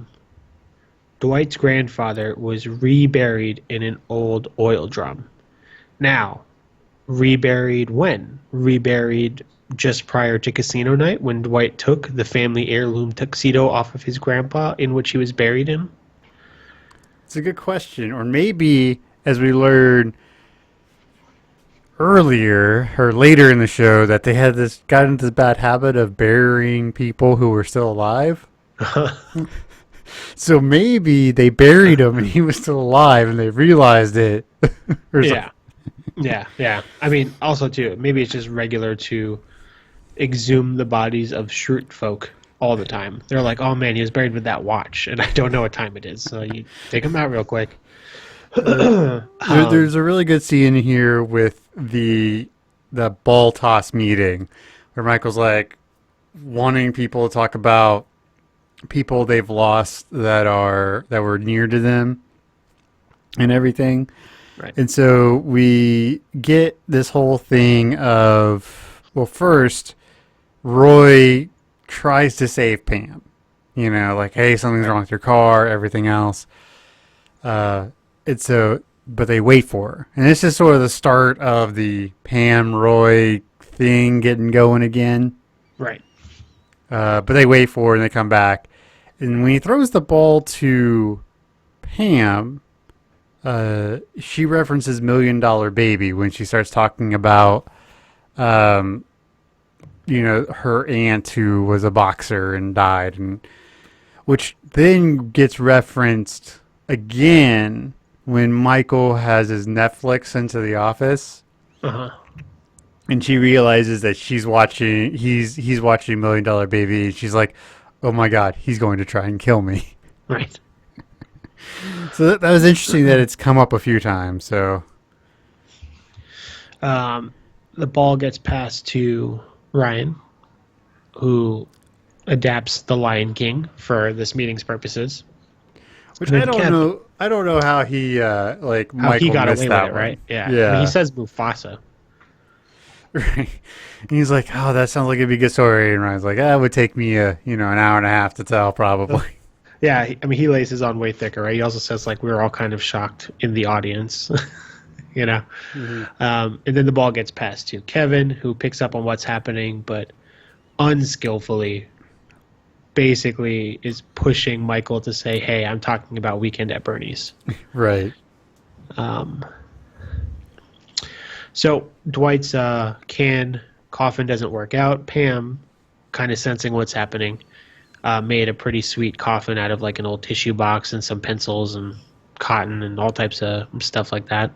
Dwight's grandfather was reburied in an old oil drum. Now, reburied when? Reburied just prior to casino night when Dwight took the family heirloom tuxedo off of his grandpa in which he was buried in? It's a good question. Or maybe, as we learned earlier or later in the show, that they had got into this bad habit of burying people who were still alive. So maybe they buried him and he was still alive and they realized it. Yeah. I mean, also too, maybe it's just regular to exhume the bodies of Schrute folk all the time. They're like, "Oh man, he was buried with that watch, and I don't know what time it is." So you take him out real quick. There's a really good scene here with the ball toss meeting where Michael's like wanting people to talk about people they've lost that were near to them and everything. Right. And so we get this whole thing of, well, first Roy tries to save Pam, like, "Hey, something's wrong with your car," everything else. But they wait for her. And this is sort of the start of the Pam-Roy thing getting going again. Right. But they wait for her and they come back. And when he throws the ball to Pam, she references $1 Million Baby when she starts talking about, her aunt who was a boxer and died, which then gets referenced again when Michael has his Netflix into the office, and she realizes that he's watching $1 Million Baby, and she's like, "Oh my God, he's going to try and kill me." Right. So that was interesting that it's come up a few times. So, the ball gets passed to Ryan, who adapts the Lion King for this meeting's purposes. Which I don't know how he how Michael he got missed away with that it, one. right? Yeah. Yeah. I mean, he says Mufasa. Right. And he's like, "Oh, that sounds like it'd be a good story." And Ryan's like, "It would take me an hour and a half to tell, probably." Yeah, he lays his on way thicker, right? He also says, like, we were all kind of shocked in the audience. you know. And then the ball gets passed to Kevin, who picks up on what's happening, but unskillfully basically is pushing Michael to say, hey, I'm talking about Weekend at Bernie's. Right. So Dwight's coffin doesn't work out. Pam, kind of sensing what's happening, made a pretty sweet coffin out of like an old tissue box and some pencils and cotton and all types of stuff like that.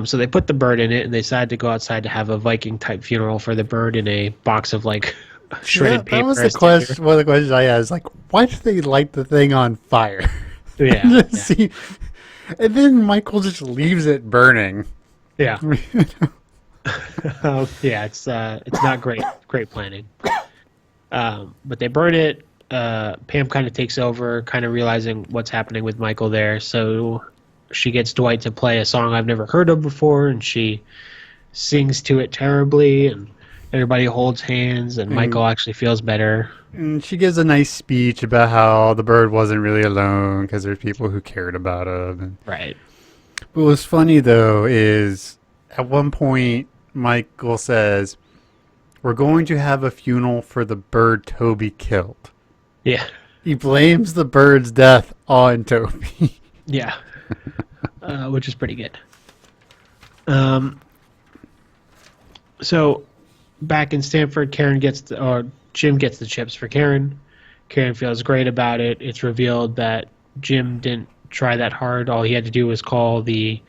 So they put the bird in it, and they decided to go outside to have a Viking-type funeral for the bird in a box of like shredded paper. That was the question. One of the questions I had is like, why did they light the thing on fire? Yeah. See, and then Michael just leaves it burning. Yeah. Yeah, it's not great planning. But they burn it. Pam kind of takes over, kind of realizing what's happening with Michael there. So she gets Dwight to play a song I've never heard of before, and she sings to it terribly, and everybody holds hands, and Michael actually feels better. And she gives a nice speech about how the bird wasn't really alone because there's people who cared about him. Right. What was funny, though, is at one point, Michael says, we're going to have a funeral for the bird Toby killed. Yeah. He blames the bird's death on Toby. Yeah. Which is pretty good. So back in Stanford, Jim gets the chips for Karen. Karen feels great about it. It's revealed that Jim didn't try that hard. All he had to do was call the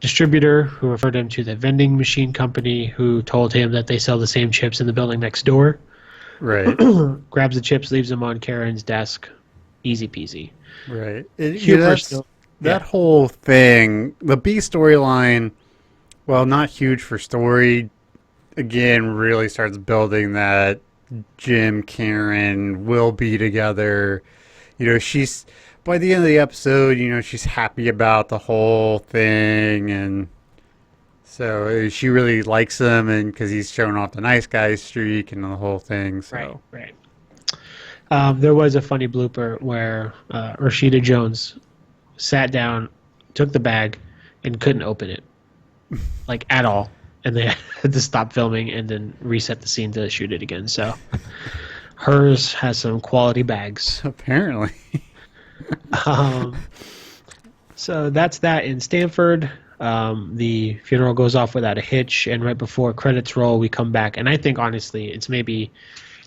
distributor, who referred him to the vending machine company, who told him that they sell the same chips in the building next door. Right. Grabs the chips, leaves them on Karen's desk. Easy peasy. Right. That whole thing, the B storyline, well, not huge for story, again, really starts building that Jim, Karen will be together. You know, she's, by the end of the episode, you know, she's happy about the whole thing, and so she really likes him, and because he's showing off the nice guy streak and the whole thing. So. Right. There was a funny blooper where Rashida Jones sat down, took the bag, and couldn't open it, like at all. And they had to stop filming and then reset the scene to shoot it again. So hers has some quality bags. Apparently. So that's that in Stanford. The funeral goes off without a hitch, and right before credits roll, we come back. And I think, honestly, it's maybe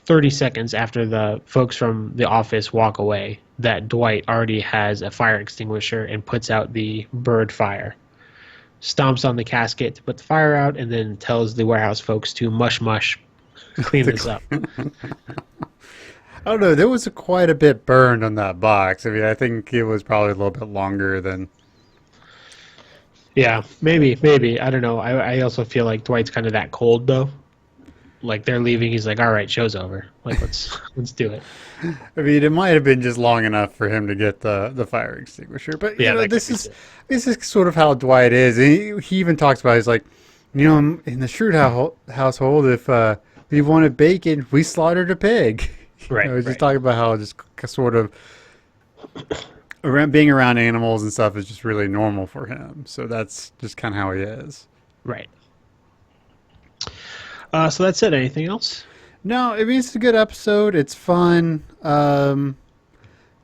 30 seconds after the folks from the office walk away that Dwight already has a fire extinguisher and puts out the bird fire. Stomps on the casket to put the fire out, and then tells the warehouse folks to mush clean this up. I don't know. There was quite a bit burned on that box. I mean, I think it was probably a little bit longer than... Yeah, maybe. I don't know. I also feel like Dwight's kind of that cold, though. Like, they're leaving. He's like, all right, show's over. Like, let's do it. I mean, it might have been just long enough for him to get the fire extinguisher. But, yeah, you know, this is sort of how Dwight is. And he even talks about it. He's like, you know, in the Schrute household, if we wanted bacon, we slaughtered a pig. Right. You know, just talking about how just sort of being around animals and stuff is just really normal for him. So that's just kind of how he is. Right. So that's it. Anything else? No, I mean, it's a good episode. It's fun.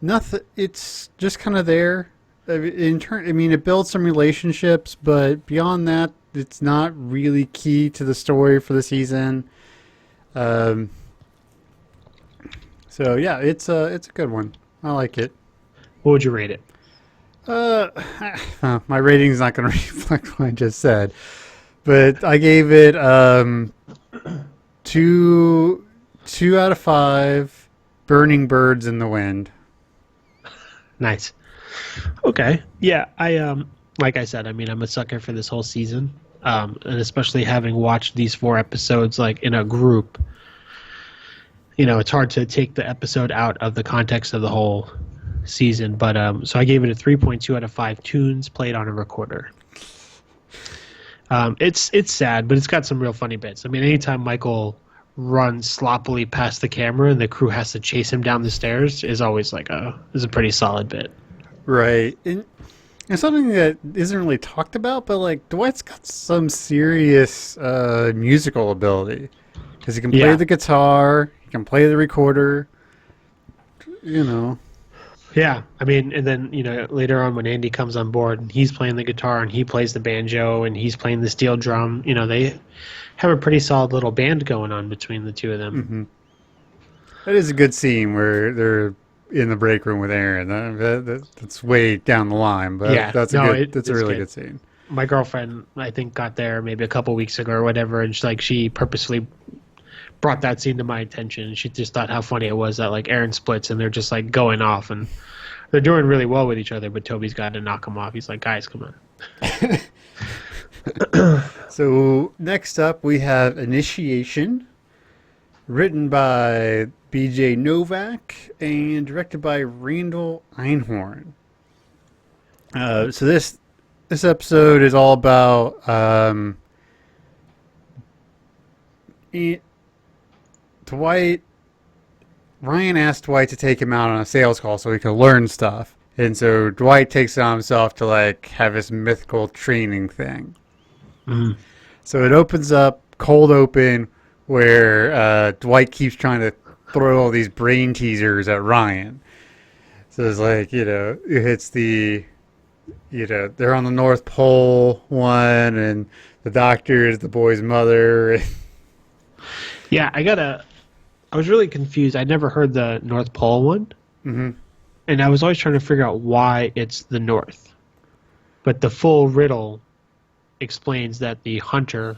Nothing. It's just kind of there. I mean, it builds some relationships, but beyond that, it's not really key to the story for the season. So yeah, it's a good one. I like it. What would you rate it? My rating's not going to reflect what I just said, but I gave it 2 out of 5 burning birds in the wind. Nice. Okay. Yeah, I like I said, I mean, I'm a sucker for this whole season. And especially having watched these 4 episodes like in a group, you know, it's hard to take the episode out of the context of the whole season. But so I gave it a 3.2 out of 5 tunes played on a recorder. It's sad, but it's got some real funny bits. I mean, anytime Michael runs sloppily past the camera and the crew has to chase him down the stairs is always like is a pretty solid bit. Right. And And something that isn't really talked about, but like Dwight's got some serious musical ability because he can play the guitar, he can play the recorder. You know. Yeah, I mean, and then later on when Andy comes on board and he's playing the guitar and he plays the banjo and he's playing the steel drum, they have a pretty solid little band going on between the two of them. Mm-hmm. That is a good scene where they're in the break room with Aaron. That's way down the line, but yeah, that's a really good scene. My girlfriend, I think, got there maybe a couple weeks ago or whatever, and she purposely brought that scene to my attention. She just thought how funny it was that like Aaron splits and they're just like going off and they're doing really well with each other, but Toby's got to knock him off. He's like, guys, come on. So next up we have Initiation, written by B.J. Novak and directed by Randall Einhorn. So this episode is all about Dwight. Ryan asked Dwight to take him out on a sales call so he could learn stuff. And so Dwight takes it on himself to like have this mythical training thing. Mm-hmm. So it opens up cold open where Dwight keeps trying to throw all these brain teasers at Ryan. So it's like, it's the, they're on the North Pole one and the doctor is the boy's mother. Yeah, I was really confused. I'd never heard the North Pole one. Mm-hmm. And I was always trying to figure out why it's the North. But the full riddle explains that the hunter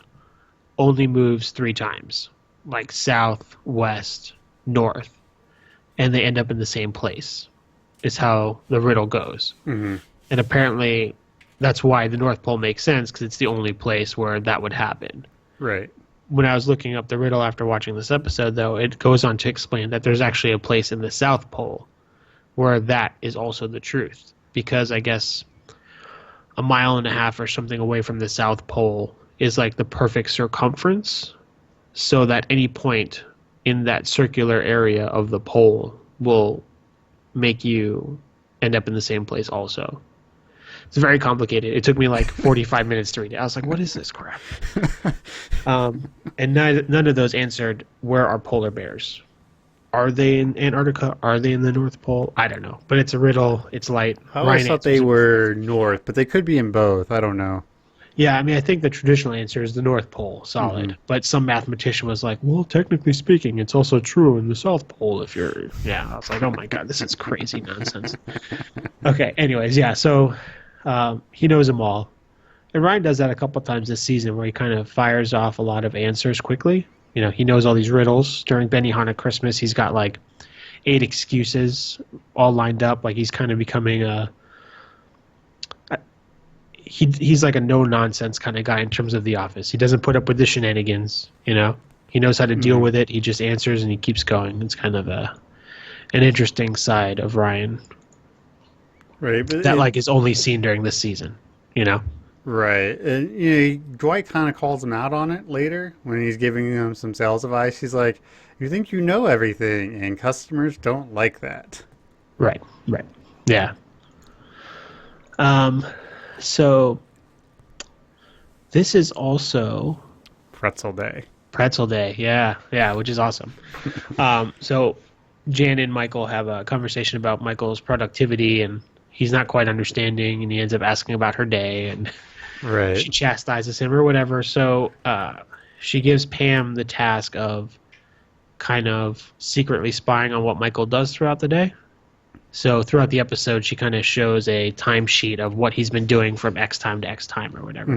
only moves 3 times. Like south, west, north. And they end up in the same place. Is how the riddle goes. Mm-hmm. And apparently that's why the North Pole makes sense, because it's the only place where that would happen. Right. When I was looking up the riddle after watching this episode, though, it goes on to explain that there's actually a place in the South Pole where that is also the truth. Because I guess 1.5 miles or something away from the South Pole is like the perfect circumference, so that any point in that circular area of the pole will make you end up in the same place also. It's very complicated. It took me like 45 minutes to read it. I was like, what is this crap? And none of those answered, where are polar bears? Are they in Antarctica? Are they in the North Pole? I don't know. But it's a riddle. It's light. I always thought they were north, but they could be in both. I don't know. Yeah, I mean, I think the traditional answer is the North Pole, solid. Mm-hmm. But some mathematician was like, well, technically speaking, it's also true in the South Pole if you're... Yeah, I was like, oh my God, this is crazy nonsense. Okay, anyways, yeah, so... he knows them all. And Ryan does that a couple times this season where he kind of fires off a lot of answers quickly. He knows all these riddles. During Benihana Christmas, he's got like 8 excuses all lined up. Like he's kind of becoming he's like a no-nonsense kind of guy in terms of The Office. He doesn't put up with the shenanigans, He knows how to deal with it. He just answers and he keeps going. It's kind of an interesting side of Ryan. Right, but that is only seen during this season, Right, and Dwight kind of calls him out on it later when he's giving him some sales advice. He's like, "You think you know everything, and customers don't like that." Right, yeah. So this is also Pretzel Day. Yeah, which is awesome. So Jan and Michael have a conversation about Michael's productivity, and he's not quite understanding, and he ends up asking about her day, and right. She chastises him or whatever. So she gives Pam the task of kind of secretly spying on what Michael does throughout the day. So throughout the episode, she kind of shows a timesheet of what he's been doing from X time to X time or whatever.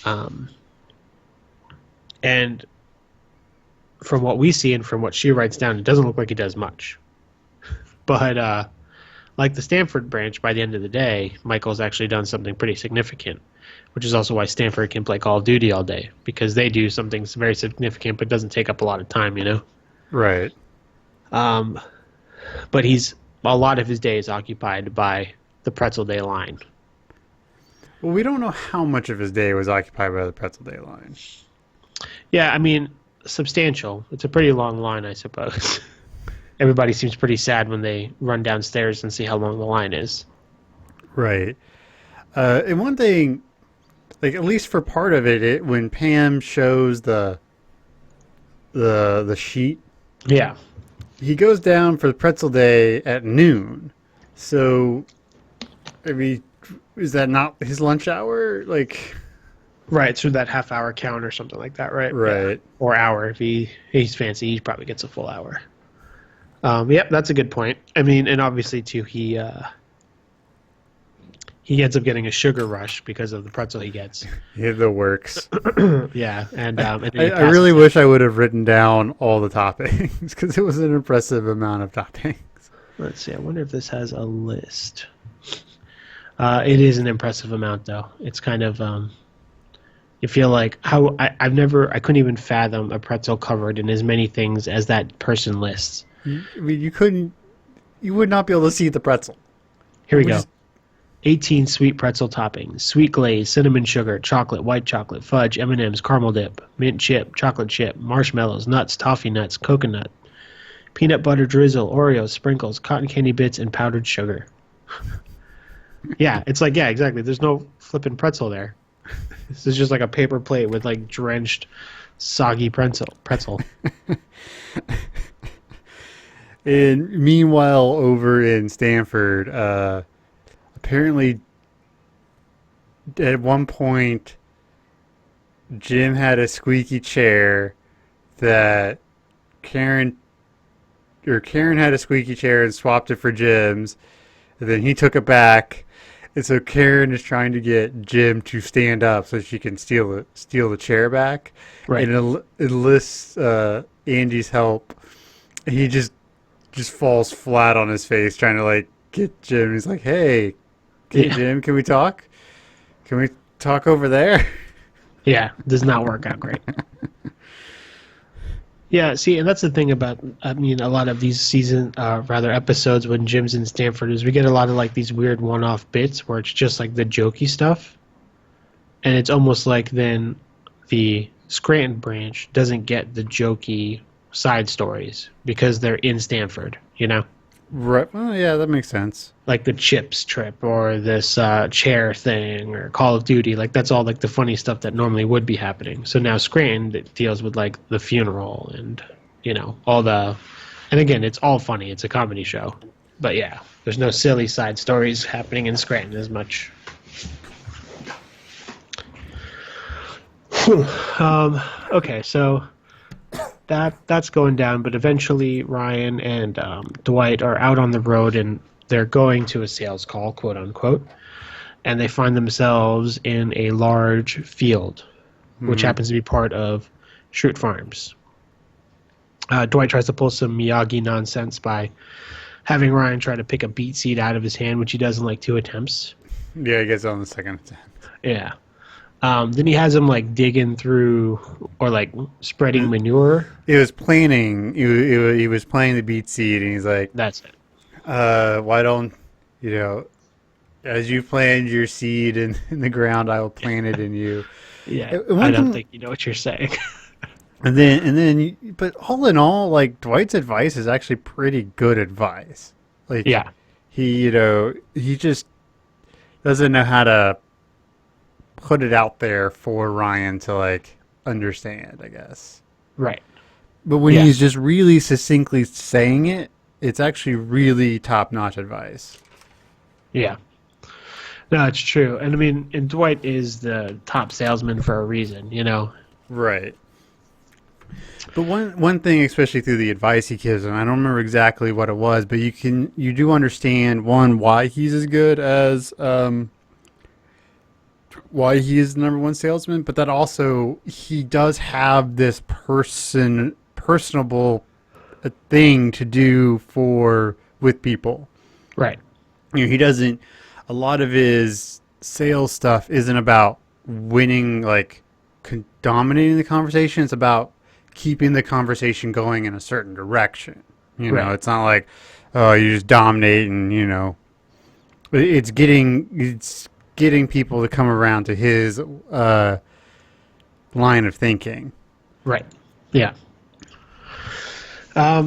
Mm-hmm. And from what we see and from what she writes down, it doesn't look like he does much. But like the Stanford branch, by the end of the day, Michael's actually done something pretty significant, which is also why Stanford can play Call of Duty all day, because they do something very significant but doesn't take up a lot of time, Right. But a lot of his day is occupied by the Pretzel Day line. Well, we don't know how much of his day was occupied by the Pretzel Day line. Yeah, I mean, substantial. It's a pretty long line, I suppose. Everybody seems pretty sad when they run downstairs and see how long the line is. Right. And one thing, like at least for part of it, when Pam shows the sheet, Yeah. he goes down for the pretzel day at noon. So, I mean, is that not his lunch hour? Like, Right, through that half-hour count or something like that, right? right. Yeah. Or hour. If he's fancy, he probably gets a full hour. Yep, that's a good point. I mean, and obviously, too, he ends up getting a sugar rush because of the pretzel he gets. Yeah, the works. Yeah, and then he I really passes wish I would have written down all the toppings because it was an impressive amount of toppings. Let's see. I wonder if this has a list. It is an impressive amount, though. It's kind of you feel like how I couldn't even fathom a pretzel covered in as many things as that person lists. I mean, you would not be able to see the pretzel. Here we Which go. is- 18 sweet pretzel toppings: sweet glaze, cinnamon sugar, chocolate, white chocolate, fudge, M&Ms, caramel dip, mint chip, chocolate chip, marshmallows, nuts, toffee nuts, coconut, peanut butter drizzle, Oreos, sprinkles, cotton candy bits, and powdered sugar. Yeah, it's like, yeah, exactly. There's no flipping pretzel there. This is just like a paper plate with like drenched, soggy pretzel. And meanwhile, over in Stanford, apparently at one point, Jim had a squeaky chair that Karen had a squeaky chair and swapped it for Jim's. And then he took it back. And so Karen is trying to get Jim to stand up so she can steal the chair back. Right. And enlists Andy's help. And he just falls flat on his face trying to like get Jim. He's like, "Hey, Jim, can we talk? Can we talk over there?" Yeah, does not work out great. Yeah, see, and that's the thing about, I mean, a lot of these episodes when Jim's in Stanford is we get a lot of like these weird one-off bits where it's just like the jokey stuff, and it's almost like then the Scranton branch doesn't get the jokey side stories because they're in Stanford, you know? Right. Well, yeah, that makes sense. Like the Chips trip or this chair thing or Call of Duty, like that's all like the funny stuff that normally would be happening. So now Scranton it deals with like the funeral and all the, and again it's all funny. It's a comedy show, but yeah, there's no silly side stories happening in Scranton as much. Okay, so that's going down, but eventually Ryan and Dwight are out on the road and they're going to a sales call, quote unquote, and they find themselves in a large field, which happens to be part of Schrute Farms. Dwight tries to pull some Miyagi nonsense by having Ryan try to pick a beet seed out of his hand, which he does in like 2 attempts. Yeah, he gets on the second attempt. Yeah. Then he has him like digging through or like spreading manure. He was planting. He was planting the beet seed, and he's like, That's it. why don't as you planted your seed in the ground, I will plant it in you." Yeah, One I don't thing- think you know what you're saying. But all in all, like Dwight's advice is actually pretty good advice. Like, Yeah. he just doesn't know how to put it out there for Ryan to like understand, I guess. Right. But when Yeah. he's just really succinctly saying it, it's actually really top-notch advice. Yeah. No, it's true. And I mean, and Dwight is the top salesman for a reason, Right. But one thing, especially through the advice he gives him, I don't remember exactly what it was, but you do understand why he's as good as why he is the number one salesman, but that also he does have this personable thing to do with people. Right. He doesn't. A lot of his sales stuff isn't about winning, like dominating the conversation. It's about keeping the conversation going in a certain direction. Right. It's not like, oh, you just dominate and it's getting people to come around to his line of thinking. Right. Yeah. I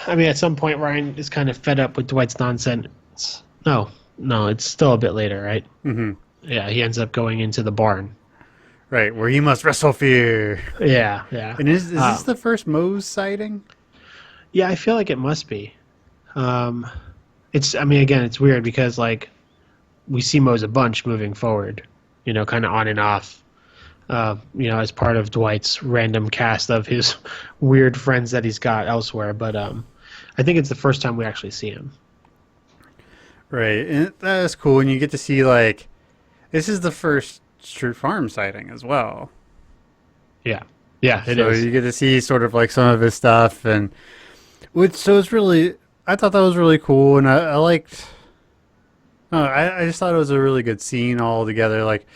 mean, at some point, Ryan is kind of fed up with Dwight's nonsense. No, no, it's still a bit later, right? Mm-hmm. Yeah, he ends up going into the barn. Right, where he must wrestle fear. Yeah, yeah. And is this the first Mose sighting? Yeah, I feel like it must be. I mean, again, it's weird because like we see Mose a bunch moving forward, kind of on and off, as part of Dwight's random cast of his weird friends that he's got elsewhere. But I think it's the first time we actually see him. Right, and that's cool. And you get to see like this is the first Street Farm sighting as well. Yeah, yeah, it so is. you get to see sort of like some of his stuff, and so it's really. I thought that was really cool, and I liked. I just thought it was a really good scene all together. Like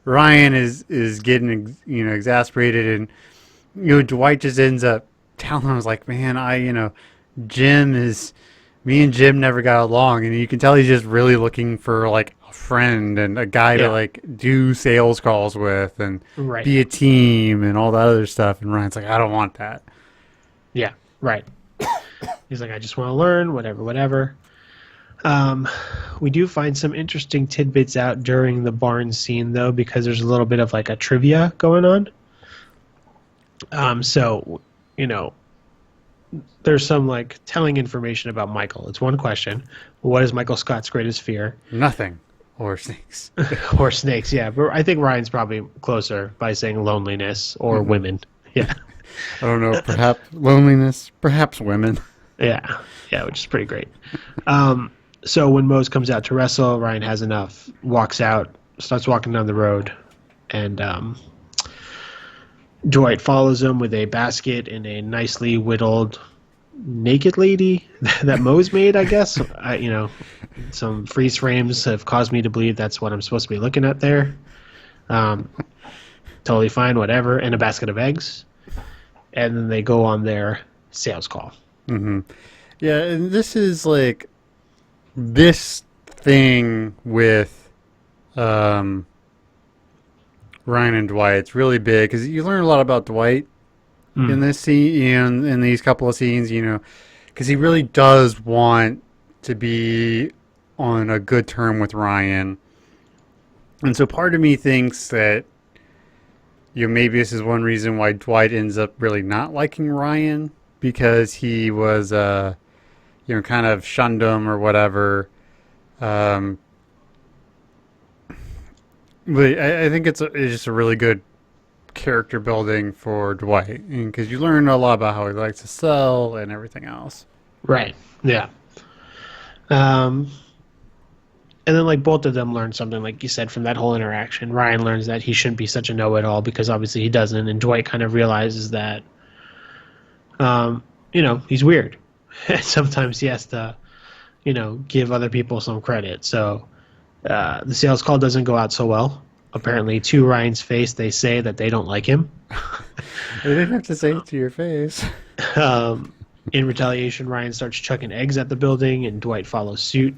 Ryan is getting exasperated, and Dwight just ends up telling him, like, man, me and Jim never got along, and you can tell he's just really looking for like a friend and a guy to like do sales calls with and be a team and all that other stuff. And Ryan's like, I don't want that. Yeah, right. He's like, I just want to learn, whatever. We do find some interesting tidbits out during the barn scene, though, because there's a little bit of like a trivia going on. So, there's some like telling information about Michael. It's one question. What is Michael Scott's greatest fear? Nothing. Or snakes. Or snakes, yeah. But I think Ryan's probably closer by saying loneliness or women. Yeah. I don't know. Perhaps loneliness. Perhaps women. Yeah, which is pretty great. So when Mose comes out to wrestle, Ryan has enough, walks out, starts walking down the road, and Dwight follows him with a basket and a nicely whittled naked lady that Mose made, I guess. Some freeze frames have caused me to believe that's what I'm supposed to be looking at there. Totally fine, whatever, and a basket of eggs. And then they go on their sales call. Mm-hmm. Yeah, and this is like this thing with Ryan and Dwight. It's really big because you learn a lot about Dwight in this scene, in these couple of scenes, because he really does want to be on a good term with Ryan. And so part of me thinks that maybe this is one reason why Dwight ends up really not liking Ryan, because he was, kind of shunned him or whatever. But I think it's just a really good character building for Dwight, because you learn a lot about how he likes to sell and everything else. Right. Yeah. And then, like, both of them learn something, like you said, from that whole interaction. Ryan learns that he shouldn't be such a know-it-all because obviously he doesn't, and Dwight kind of realizes that, he's weird. And sometimes he has to, give other people some credit. So the sales call doesn't go out so well. Apparently, to Ryan's face, they say that they don't like him. They didn't have to say it to your face. In retaliation, Ryan starts chucking eggs at the building, and Dwight follows suit.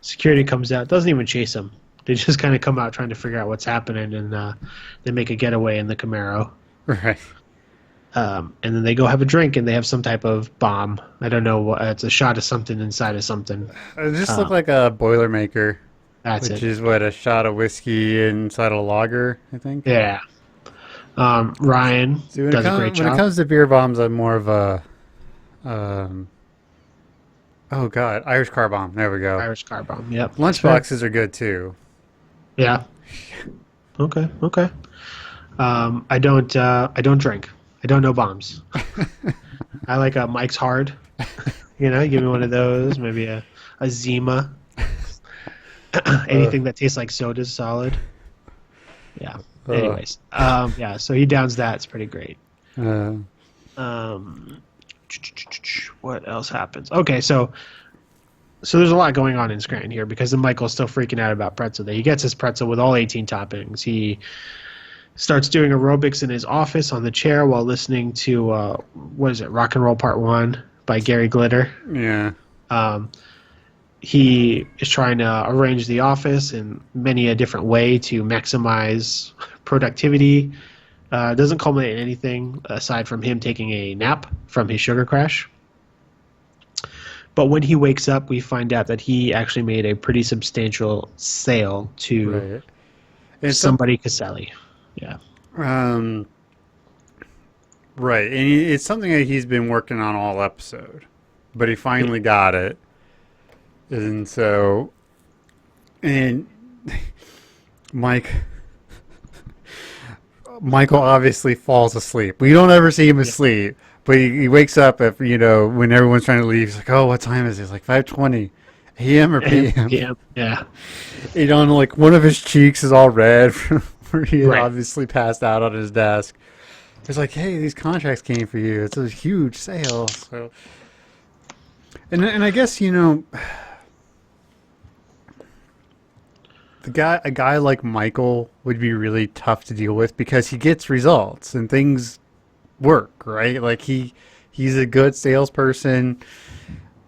Security comes out, doesn't even chase him. They just kind of come out trying to figure out what's happening, and they make a getaway in the Camaro. Right. And then they go have a drink, and they have some type of bomb. I don't know what. It's a shot of something inside of something. It just looked like a Boilermaker. That's which it. is what, a shot of whiskey inside a lager, I think. Yeah. Ryan does a great job. When it comes to beer bombs, I'm more of a, Irish car bomb. There we go. Irish car bomb. Yep. Lunchboxes are good too. Yeah. Okay. I don't drink. I don't know bombs. I like a Mike's Hard. Give me one of those. Maybe a Zima. Anything that tastes like soda is solid. Yeah. Anyways. So he downs that. It's pretty great. What else happens? Okay, so there's a lot going on in Scranton here because then Michael's still freaking out about pretzel day. He gets his pretzel with all 18 toppings. He starts doing aerobics in his office on the chair while listening to Rock and Roll Part 1 by Gary Glitter. Yeah. He is trying to arrange the office in many a different way to maximize productivity. Doesn't culminate in anything aside from him taking a nap from his sugar crash. But when he wakes up, we find out that he actually made a pretty substantial sale to Right. And somebody Caselli. Yeah. Right, and it's something that he's been working on all episode, but he finally got it, and so, and Michael obviously falls asleep. We don't ever see him asleep, but he wakes up at, when everyone's trying to leave. He's like, "Oh, what time is it?" It's like 5:20 a.m. or p.m. Yeah. Like one of his cheeks is all red from where he had Right. obviously passed out on his desk. It's like, hey, these contracts came for you. It's a huge sale. So, and I guess a guy like Michael would be really tough to deal with because he gets results and things work, right? Like he's a good salesperson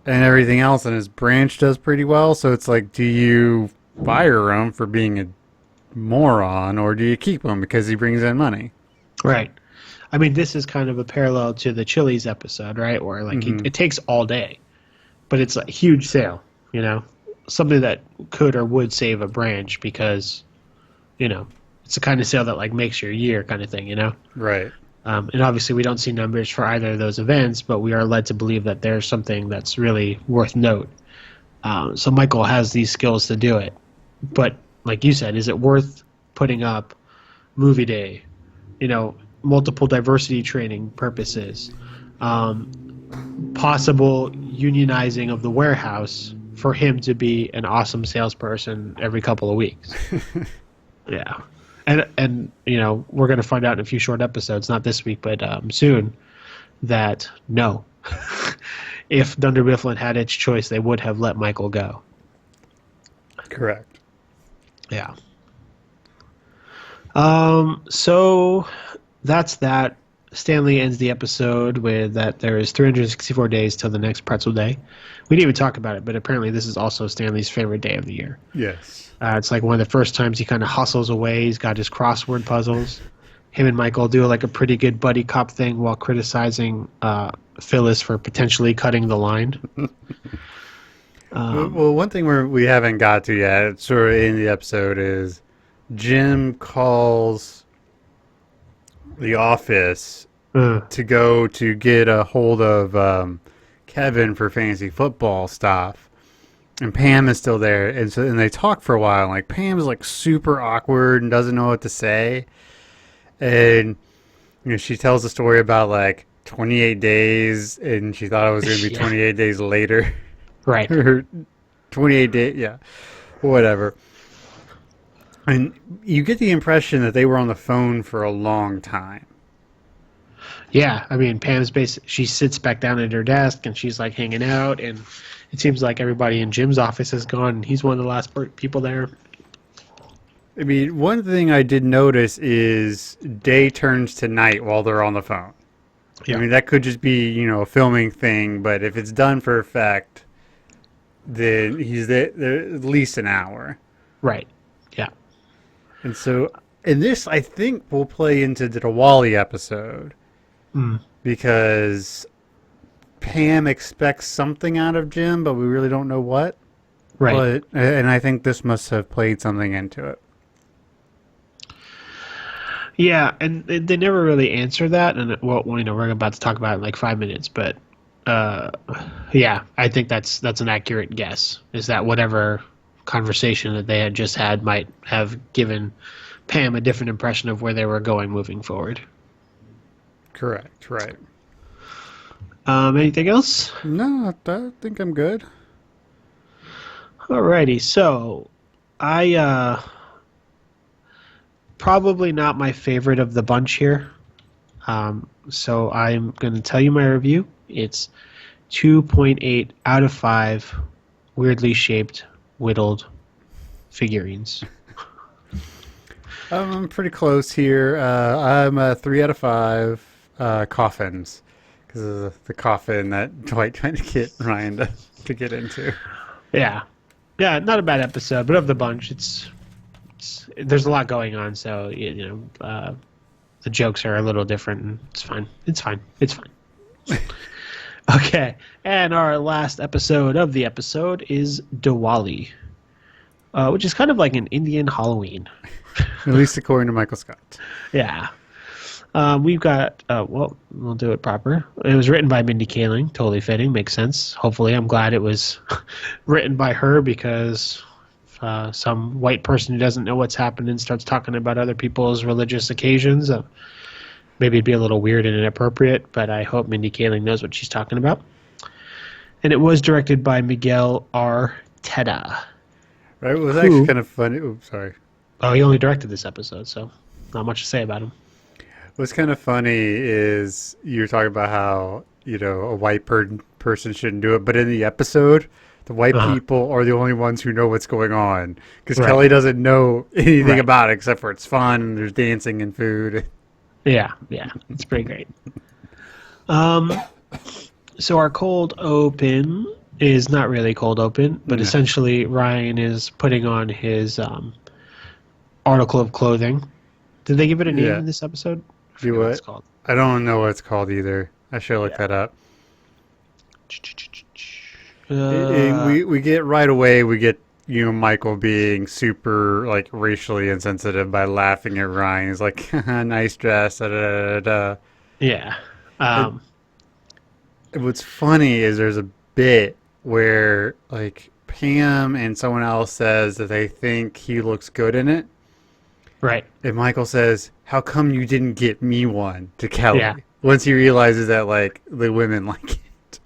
and everything else, and his branch does pretty well. So it's like, do you fire him for being a moron, or do you keep him because he brings in money? Right. I mean, this is kind of a parallel to the Chili's episode, right? Where like it takes all day, but it's a huge sale, something that could or would save a branch because, it's the kind of sale that like makes your year kind of thing, Right. And obviously we don't see numbers for either of those events, but we are led to believe that there's something that's really worth note. So Michael has these skills to do it, but like you said, is it worth putting up movie day, multiple diversity training purposes, possible unionizing of the warehouse for him to be an awesome salesperson every couple of weeks? Yeah. And we're going to find out in a few short episodes, not this week, but soon, that no. If Dunder Mifflin had its choice, they would have let Michael go. Correct. Yeah. So that's that. Stanley ends the episode with that there is 364 days till the next pretzel day. We didn't even talk about it, but apparently this is also Stanley's favorite day of the year. Yes. It's like one of the first times he kind of hustles away. He's got his crossword puzzles. Him and Michael do like a pretty good buddy cop thing while criticizing Phyllis for potentially cutting the line. Well, one thing we haven't got to yet, sort of in the episode, is Jim calls the office to go to get a hold of Kevin for fantasy football stuff, and Pam is still there, and they talk for a while. And like Pam is like super awkward and doesn't know what to say, and she tells a story about like 28 days, and she thought it was going to be 28 days later. Right. 28 days, yeah, whatever. And you get the impression that they were on the phone for a long time. Yeah, I mean, Pam's she sits back down at her desk and she's like hanging out, and it seems like everybody in Jim's office is gone, and he's one of the last people there. I mean, one thing I did notice is day turns to night while they're on the phone. Yeah. I mean, that could just be, a filming thing, but if it's done for effect, then he's there at least an hour. Right. Yeah. And so, and this, I think, will play into the Diwali episode. Because Pam expects something out of Jim, but we really don't know what. Right. And I think this must have played something into it. Yeah, and they never really answer that, and we're about to talk about it in like 5 minutes, but yeah, I think that's an accurate guess. Is that whatever conversation that they had just had might have given Pam a different impression of where they were going moving forward. Correct. Right. Anything else? No, I think I'm good. Alrighty, so I probably not my favorite of the bunch here. So I'm going to tell you my review. It's 2.8 out of 5 weirdly shaped, whittled figurines. I'm pretty close here. I'm a 3 out of 5 coffins, because of the coffin that Dwight trying to get Ryan to get into. Yeah, not a bad episode, but of the bunch, it's there's a lot going on, so the jokes are a little different, and it's fine. Okay, and our last episode of the episode is Diwali, which is kind of like an Indian Halloween. At least according to Michael Scott. Yeah. We've got, well, we'll do it proper. It was written by Mindy Kaling, totally fitting, makes sense. Hopefully, I'm glad it was written by her because some white person who doesn't know what's happening starts talking about other people's religious occasions. Maybe it'd be a little weird and inappropriate, but I hope Mindy Kaling knows what she's talking about. And it was directed by Miguel Arteta. Right? It was actually kind of funny. Oops, sorry. Oh, he only directed this episode, so not much to say about him. What's kind of funny is you're talking about how, a white person shouldn't do it, but in the episode, the white people are the only ones who know what's going on because Kelly doesn't know anything about it except for it's fun and there's dancing and food. Yeah, it's pretty great. So our cold open is not really cold open, but essentially Ryan is putting on his article of clothing. Did they give it a name in this episode? I forget what it's called. I don't know what it's called either. I should look that up. We get right away. We get Michael being super like racially insensitive by laughing at Ryan. He's like, "Nice dress." Da, da, da, da. Yeah. What's funny is there's a bit where like Pam and someone else says that they think he looks good in it. Right. And Michael says, "How come you didn't get me one?" to Kelly. Yeah. Once he realizes that like the women like it.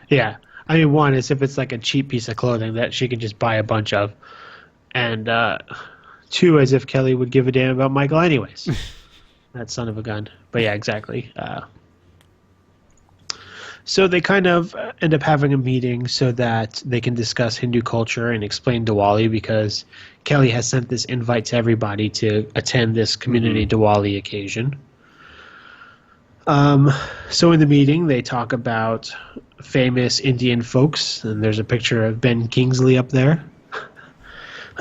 Yeah. I mean, one is if it's like a cheap piece of clothing that she can just buy a bunch of. And two, as if Kelly would give a damn about Michael anyways. That son of a gun. But yeah, exactly. So they kind of end up having a meeting so that they can discuss Hindu culture and explain Diwali because Kelly has sent this invite to everybody to attend this community Diwali occasion. So in the meeting, they talk about famous Indian folks, and there's a picture of Ben Kingsley up there.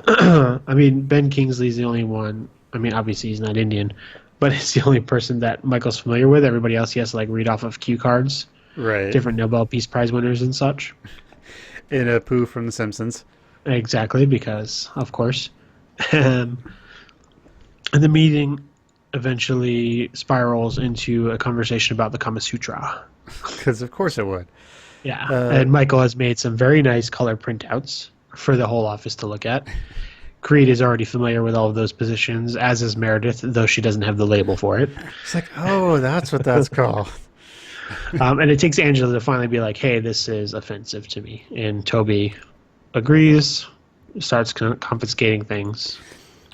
I mean, Ben Kingsley's the only one. I mean, obviously he's not Indian, but it's the only person that Michael's familiar with. Everybody else he has to like read off of cue cards. Right. Different Nobel Peace Prize winners and such. In a Pooh from The Simpsons. Exactly, because, of course. And the meeting eventually spirals into a conversation about the Kama Sutra. Because of course it would. Yeah, and Michael has made some very nice color printouts for the whole office to look at. Creed is already familiar with all of those positions, as is Meredith, though she doesn't have the label for it. It's like, oh, that's what that's called. And it takes Angela to finally be like, hey, this is offensive to me. And Toby agrees, starts confiscating things.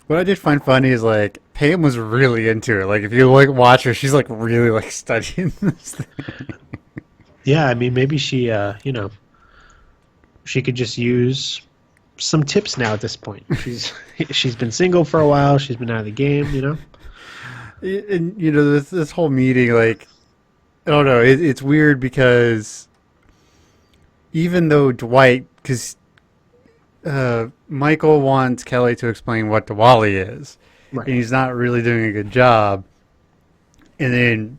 What I did find funny is like Pam was really into it. Like if you like watch her, she's like really like studying this thing. Yeah, I mean maybe she she could just use some tips now at this point. She's been single for a while, she's been out of the game, And this whole meeting, like I don't know, it's weird because even though Dwight, because Michael wants Kelly to explain what Diwali is, right. and he's not really doing a good job. And then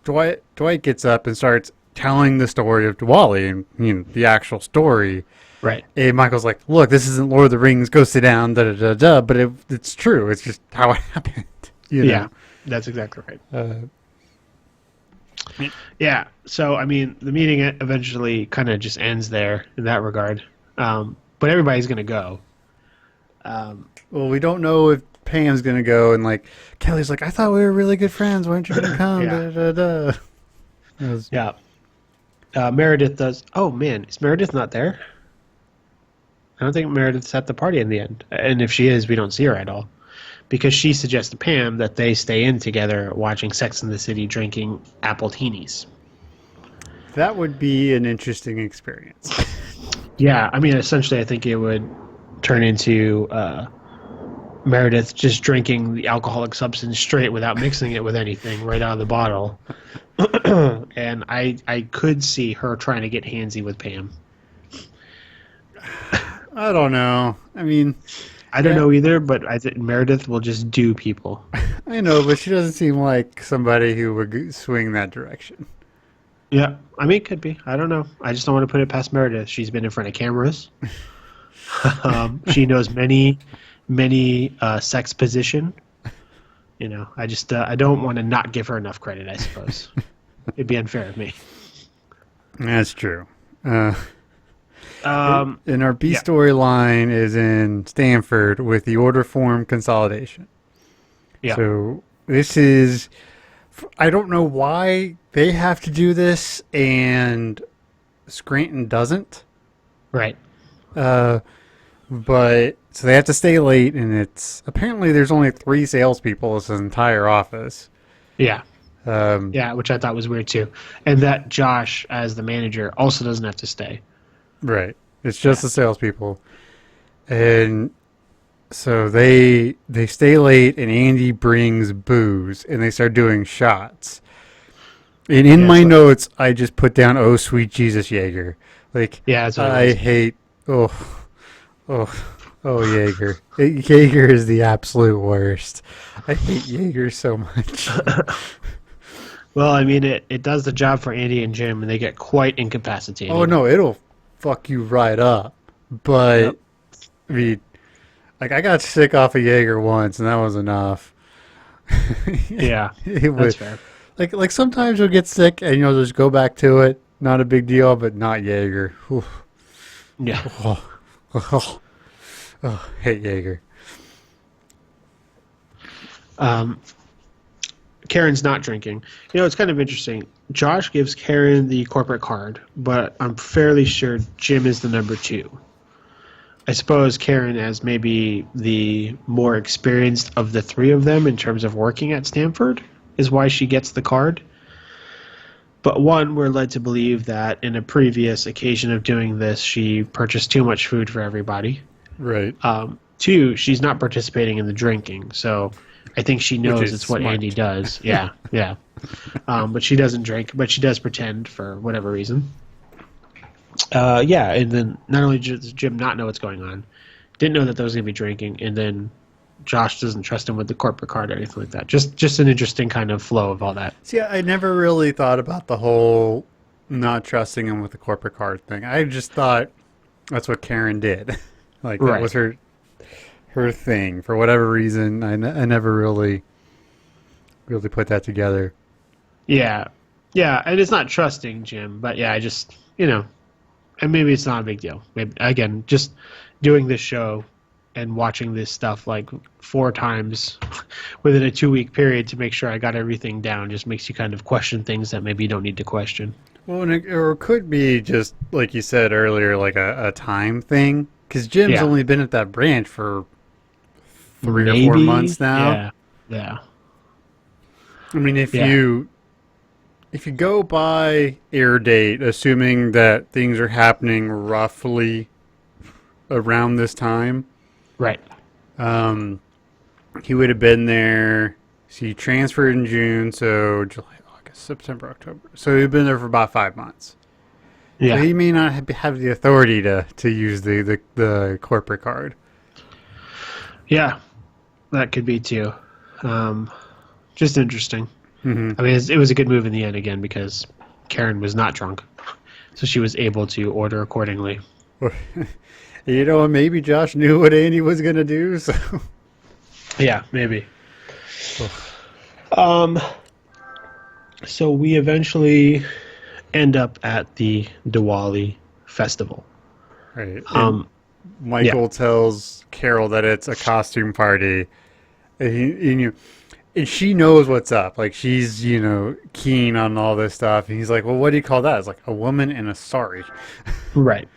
Dwight gets up and starts telling the story of Diwali and the actual story. Right. And Michael's like, "Look, this isn't Lord of the Rings. Go sit down." Da da da da. But it's true. It's just how it happened. Yeah, that's exactly right. Yeah. So I mean, the meeting eventually kind of just ends there in that regard. But everybody's gonna go. Well, we don't know if Pam's gonna go, and like Kelly's like, "I thought we were really good friends. Why aren't you gonna come?" Yeah. Da, da, da. Yeah. Meredith does. Oh man, is Meredith not there? I don't think Meredith's at the party in the end. And if she is, we don't see her at all. Because she suggests to Pam that they stay in together watching Sex and the City drinking apple teenies. That would be an interesting experience. Yeah, I mean, essentially, I think it would turn into Meredith just drinking the alcoholic substance straight without mixing it with anything right out of the bottle. And I could see her trying to get handsy with Pam. I don't know. I mean, I don't know either, but I think Meredith will just do people. I know, but she doesn't seem like somebody who would swing that direction. Yeah, I mean, it could be. I don't know. I just don't want to put it past Meredith. She's been in front of cameras. She knows many sex position. You know, I don't want to not give her enough credit, I suppose. It'd be unfair of me. That's true. Um, And our B yeah. storyline is in Stanford with the order form consolidation. Yeah. So this is, I don't know why they have to do this and Scranton doesn't. Right. But so they have to stay late, and it's apparently there's only 3 salespeople in this entire office. Yeah. Um, Yeah, which I thought was weird too. And that Josh, as the manager, also doesn't have to stay. Right. It's just the salespeople. And so they stay late, and Andy brings booze, and they start doing shots. And in Yeah, my so- notes, I just put down, "Oh, sweet Jesus, Jaeger." Like, Yeah, that's what it I was. hate, Jaeger. Jaeger is the absolute worst. I hate Jaeger so much. Well, I mean, it does the job for Andy and Jim, and they get quite incapacitated. Oh, no, it'll fuck you right up. But, Yep. I mean, like, I got sick off of Jaeger once, and that was enough. Yeah, It that's was, fair. like sometimes you'll get sick, and you'll just go back to it. Not a big deal, but not Jaeger. Oof. Yeah. Hate Jaeger. Karen's not drinking. You know, it's kind of interesting. Josh gives Karen the corporate card, but I'm fairly sure Jim is the number 2. I suppose Karen, as maybe the more experienced of the 3 of them in terms of working at Stanford, is why she gets the card. But one, we're led to believe that in a previous occasion of doing this, she purchased too much food for everybody. Right. 2, she's not participating in the drinking, so I think she knows is it's what smart. Andy does. Yeah, yeah. But she doesn't drink, but she does pretend for whatever reason. Yeah, and then not only does Jim not know what's going on, didn't know that there was going to be drinking, and then Josh doesn't trust him with the corporate card or anything like that. Just an interesting kind of flow of all that. See, I never really thought about the whole not trusting him with the corporate card thing. I just thought that's what Karen did. Like, that Right. was her thing. For whatever reason, I never really put that together. Yeah, yeah, and it's not trusting Jim, but yeah, I just, you know, and maybe it's not a big deal. Maybe, again, just doing this show and watching this stuff like 4 times within a 2-week period to make sure I got everything down just makes you kind of question things that maybe you don't need to question. Well, and or it could be just, like you said earlier, like a time thing. Because Jim's Yeah. only been at that branch for 3 or 4 months now. Yeah, yeah. I mean, if Yeah. you go by air date, assuming that things are happening roughly around this time, Right. he would have been there. So he transferred in June, so July, August, September, October. So he'd been there for about 5 months. Yeah. So he may not have the authority to use the corporate card. Yeah, that could be too. Just interesting. Mhm. I mean, it was a good move in the end again because Karen was not drunk, so she was able to order accordingly. You know, maybe Josh knew what Andy was going to do, so... Yeah, maybe. So we eventually end up at the Diwali festival. Right. Um, Michael tells Carol that it's a costume party, and she knows what's up. Like, she's, keen on all this stuff. And he's like, well, what do you call that? It's like a woman in a sari. Right.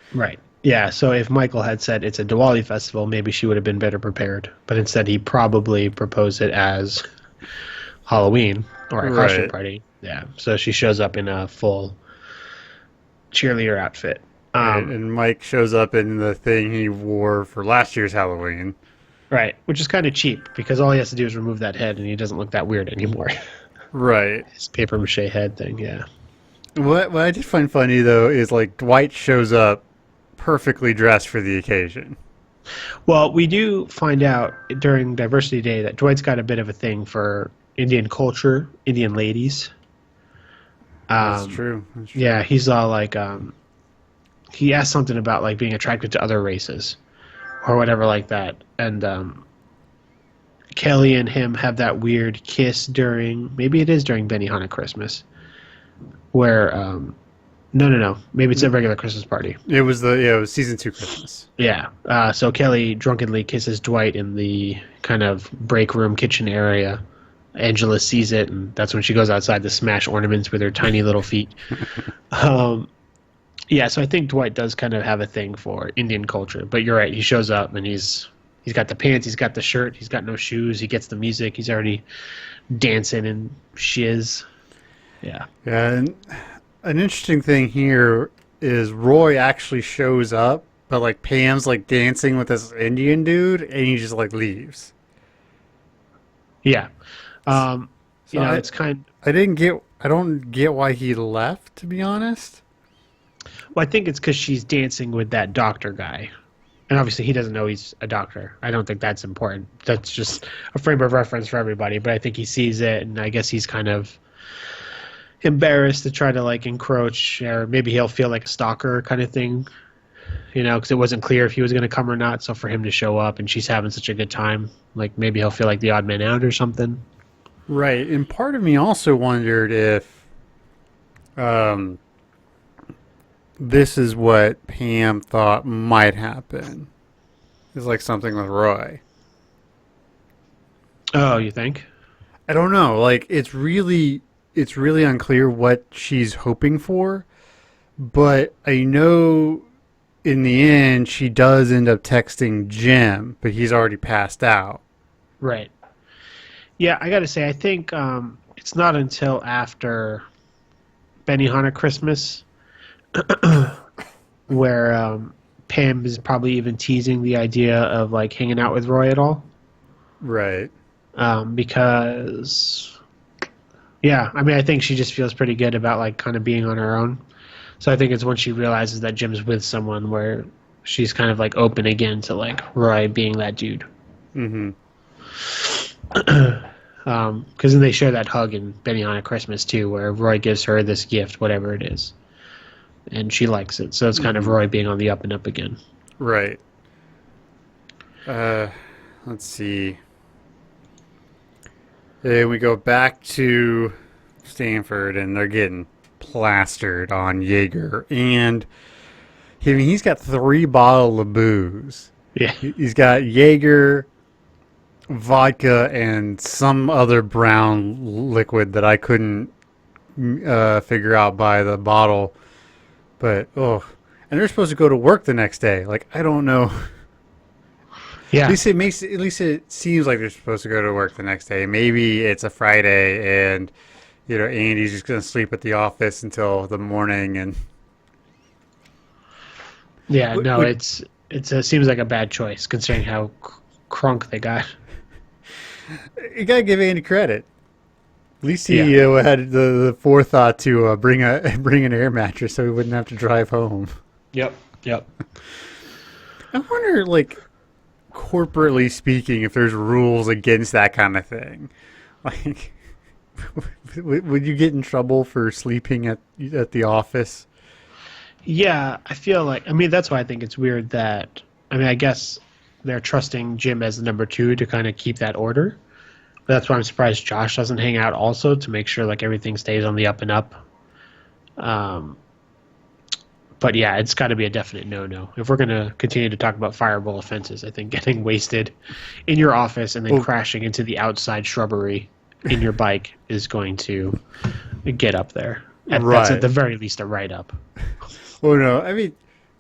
Yeah, so if Michael had said it's a Diwali festival, maybe she would have been better prepared. But instead, he probably proposed it as Halloween or a costume Right. party. Yeah, so she shows up in a full cheerleader outfit. And Mike shows up in the thing he wore for last year's Halloween. Right, which is kind of cheap because all he has to do is remove that head and he doesn't look that weird anymore. Right. His paper mache head thing, yeah. What I did find funny, though, is, like, Dwight shows up perfectly dressed for the occasion. Well, we do find out during Diversity Day that Dwight's got a bit of a thing for Indian culture, Indian ladies. That's true. That's true. Yeah, he's all like, he asked something about like being attracted to other races or whatever like that, and Kelly and him have that weird kiss during, maybe it is during Benihana Christmas, where no, maybe it's a regular Christmas party. It was season 2 Christmas. Yeah, so Kelly drunkenly kisses Dwight in the kind of break room kitchen area. Angela sees it, and that's when she goes outside to smash ornaments with her tiny little feet. Yeah, so I think Dwight does kind of have a thing for Indian culture, but you're right. He shows up and he's got the pants, he's got the shirt, he's got no shoes, he gets the music, he's already dancing and shiz. Yeah. Yeah, and an interesting thing here is Roy actually shows up, but like Pam's like dancing with this Indian dude, and he just like leaves. Yeah. So it's kind. I don't get why he left, to be honest. Well, I think it's because she's dancing with that doctor guy. And obviously he doesn't know he's a doctor. I don't think that's important. That's just a frame of reference for everybody. But I think he sees it, and I guess he's kind of embarrassed to try to like encroach, or maybe he'll feel like a stalker kind of thing, because it wasn't clear if he was going to come or not. So for him to show up and she's having such a good time, like maybe he'll feel like the odd man out or something. Right, and part of me also wondered if this is what Pam thought might happen. It's like something with Roy. Oh, you think? I don't know. Like it's really unclear what she's hoping for, but I know in the end she does end up texting Jim, but he's already passed out. Right. Yeah, I got to say, I think it's not until after Benihana Christmas where Pam is probably even teasing the idea of like hanging out with Roy at all. Right. Because, yeah, I mean, I think she just feels pretty good about like kind of being on her own. So I think it's when she realizes that Jim's with someone where she's kind of like open again to like Roy being that dude. Mm-hmm. Because then they share that hug in Benihana Christmas too, where Roy gives her this gift, whatever it is, and she likes it. So it's kind of Roy being on the up and up again. Right. Let's see. Then we go back to Stanford, and they're getting plastered on Jaeger, and he's got 3 bottles of booze. Yeah. He's got Jaeger, vodka, and some other brown liquid that I couldn't figure out by the bottle. But and they're supposed to go to work the next day. Like, I don't know. Yeah. At least it seems like they're supposed to go to work the next day. Maybe it's a Friday and Andy's just gonna sleep at the office until the morning. And yeah, no, it seems like a bad choice considering how crunk they got. You gotta give Andy credit. At least he had the forethought to bring an air mattress so he wouldn't have to drive home. Yep. I wonder, like, corporately speaking, if there's rules against that kind of thing. Like, would you get in trouble for sleeping at the office? Yeah, I feel like, that's why I think it's weird that, I guess they're trusting Jim as the number 2 to kind of keep that order. That's why I'm surprised Josh doesn't hang out also to make sure like everything stays on the up and up. But yeah, it's got to be a definite no-no. If we're going to continue to talk about fireable offenses, I think getting wasted in your office and then crashing into the outside shrubbery in your bike is going to get up there. That's at the very least a write-up. Well, no,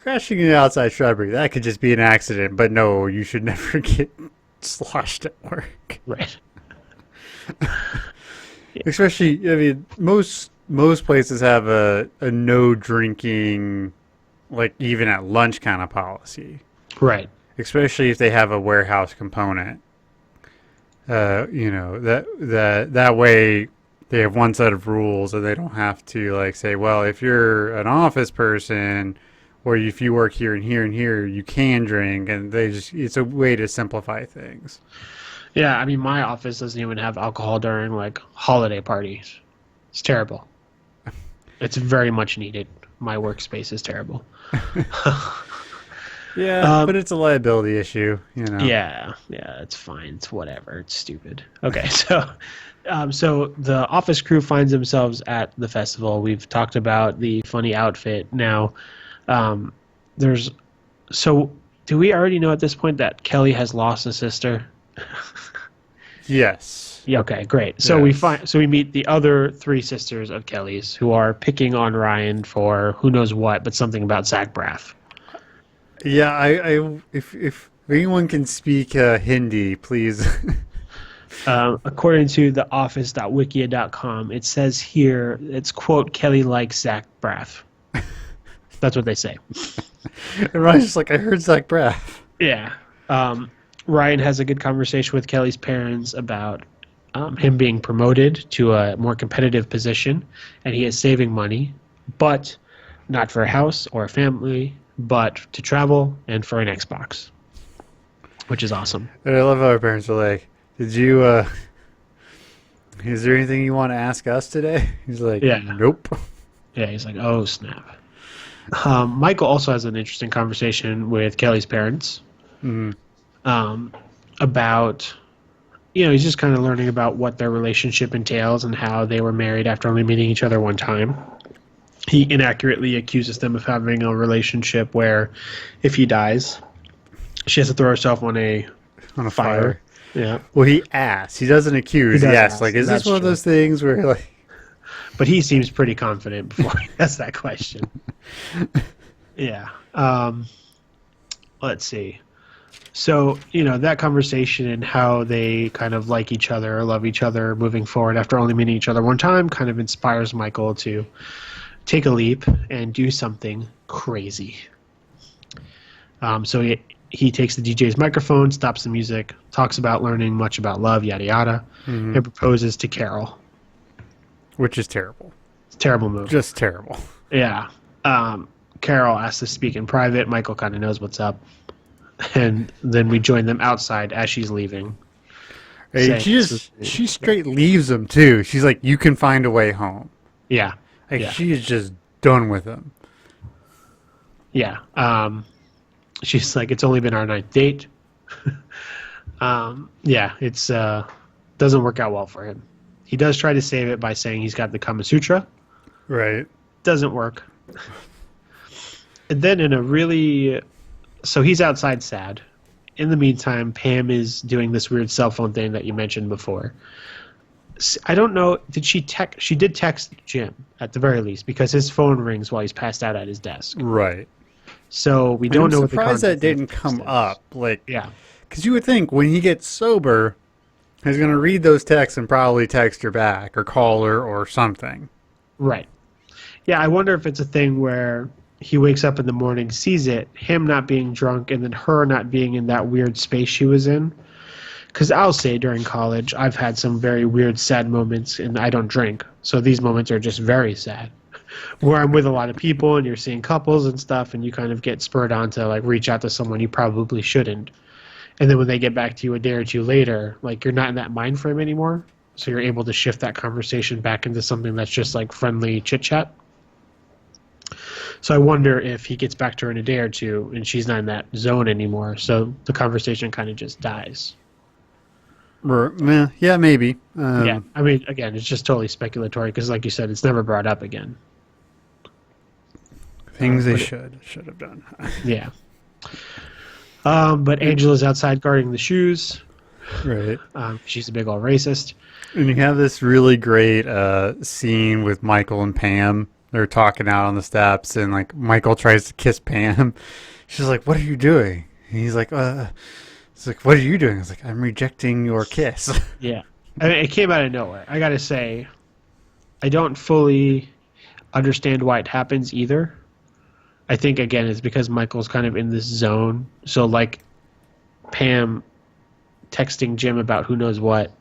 crashing in the outside shrubbery, that could just be an accident. But no, you should never get sloshed at work. Right. Especially, most places have a no drinking, like even at lunch kind of policy. Right. Especially if they have a warehouse component. That way they have one set of rules and they don't have to like say, well, if you're an office person or if you work here and here and here, you can drink, and it's a way to simplify things. Yeah, my office doesn't even have alcohol during like holiday parties. It's terrible. It's very much needed. My workspace is terrible. Yeah, but it's a liability issue, you know. Yeah, it's fine. It's whatever. It's stupid. Okay, so the office crew finds themselves at the festival. We've talked about the funny outfit. Now, do we already know at this point that Kelly has lost a sister? Yes. Yeah. Okay. Great. So we meet the other three sisters of Kelly's who are picking on Ryan for who knows what, but something about Zach Braff. Yeah, I if anyone can speak Hindi, please. According to the office.wikia.com, it says here, it's quote, Kelly likes Zach Braff. That's what they say. And Ryan's just like, I heard Zach Braff. Yeah. Ryan has a good conversation with Kelly's parents about him being promoted to a more competitive position, and he is saving money, but not for a house or a family, but to travel and for an Xbox, which is awesome. And I love how our parents are like, is there anything you want to ask us today? He's like, nope. Yeah, he's like, oh, snap. Michael also has an interesting conversation with Kelly's parents about, he's just kind of learning about what their relationship entails and how they were married after only meeting each other one time. He inaccurately accuses them of having a relationship where if he dies, she has to throw herself on a fire. Yeah. Well, he asks. He doesn't accuse. He asks. Like, is this one of those things where, like... But he seems pretty confident before he asks that question. Yeah. Let's see. So, that conversation and how they kind of like each other or love each other moving forward after only meeting each other one time kind of inspires Michael to take a leap and do something crazy. So he takes the DJ's microphone, stops the music, talks about learning much about love, yada yada, and proposes to Carol. Which is terrible. It's a terrible move. Just terrible. Yeah. Carol asks to speak in private. Michael kind of knows what's up. And then we join them outside as she's leaving. Hey, she straight leaves him, too. She's like, you can find a way home. Yeah. Like, she is just done with him. Yeah. She's like, it's only been our 9th date. It's doesn't work out well for him. He does try to save it by saying he's got the Kama Sutra. Right. Doesn't work. And then so he's outside sad. In the meantime, Pam is doing this weird cell phone thing that you mentioned before. I don't know. She did text Jim at the very least because his phone rings while he's passed out at his desk. Right. So we don't know what the context. I'm surprised that didn't come up. Yeah. Because you would think when he gets sober, he's going to read those texts and probably text her back or call her or something. Right. Yeah, I wonder if it's a thing where he wakes up in the morning, sees it, him not being drunk, and then her not being in that weird space she was in. Because I'll say during college, I've had some very weird, sad moments, and I don't drink. So these moments are just very sad. Where I'm with a lot of people, and you're seeing couples and stuff, and you kind of get spurred on to like reach out to someone you probably shouldn't. And then when they get back to you a day or two later, like you're not in that mind frame anymore. So you're able to shift that conversation back into something that's just like friendly chit-chat. So I wonder if he gets back to her in a day or two, and she's not in that zone anymore. So the conversation kind of just dies. Yeah, maybe. Yeah, I mean, again, it's just totally speculatory because, like you said, it's never brought up again. Things they should have done. Yeah. But Angela's outside guarding the shoes. Right. She's a big old racist. And you have this really great scene with Michael and Pam. They're talking out on the steps, and like Michael tries to kiss Pam. She's like, "What are you doing?" And he's like, It's like, what are you doing? It's like, I'm rejecting your kiss. Yeah. I mean, it came out of nowhere. I gotta say, I don't fully understand why it happens either. I think, again, it's because Michael's kind of in this zone. So, like, Pam texting Jim about who knows what,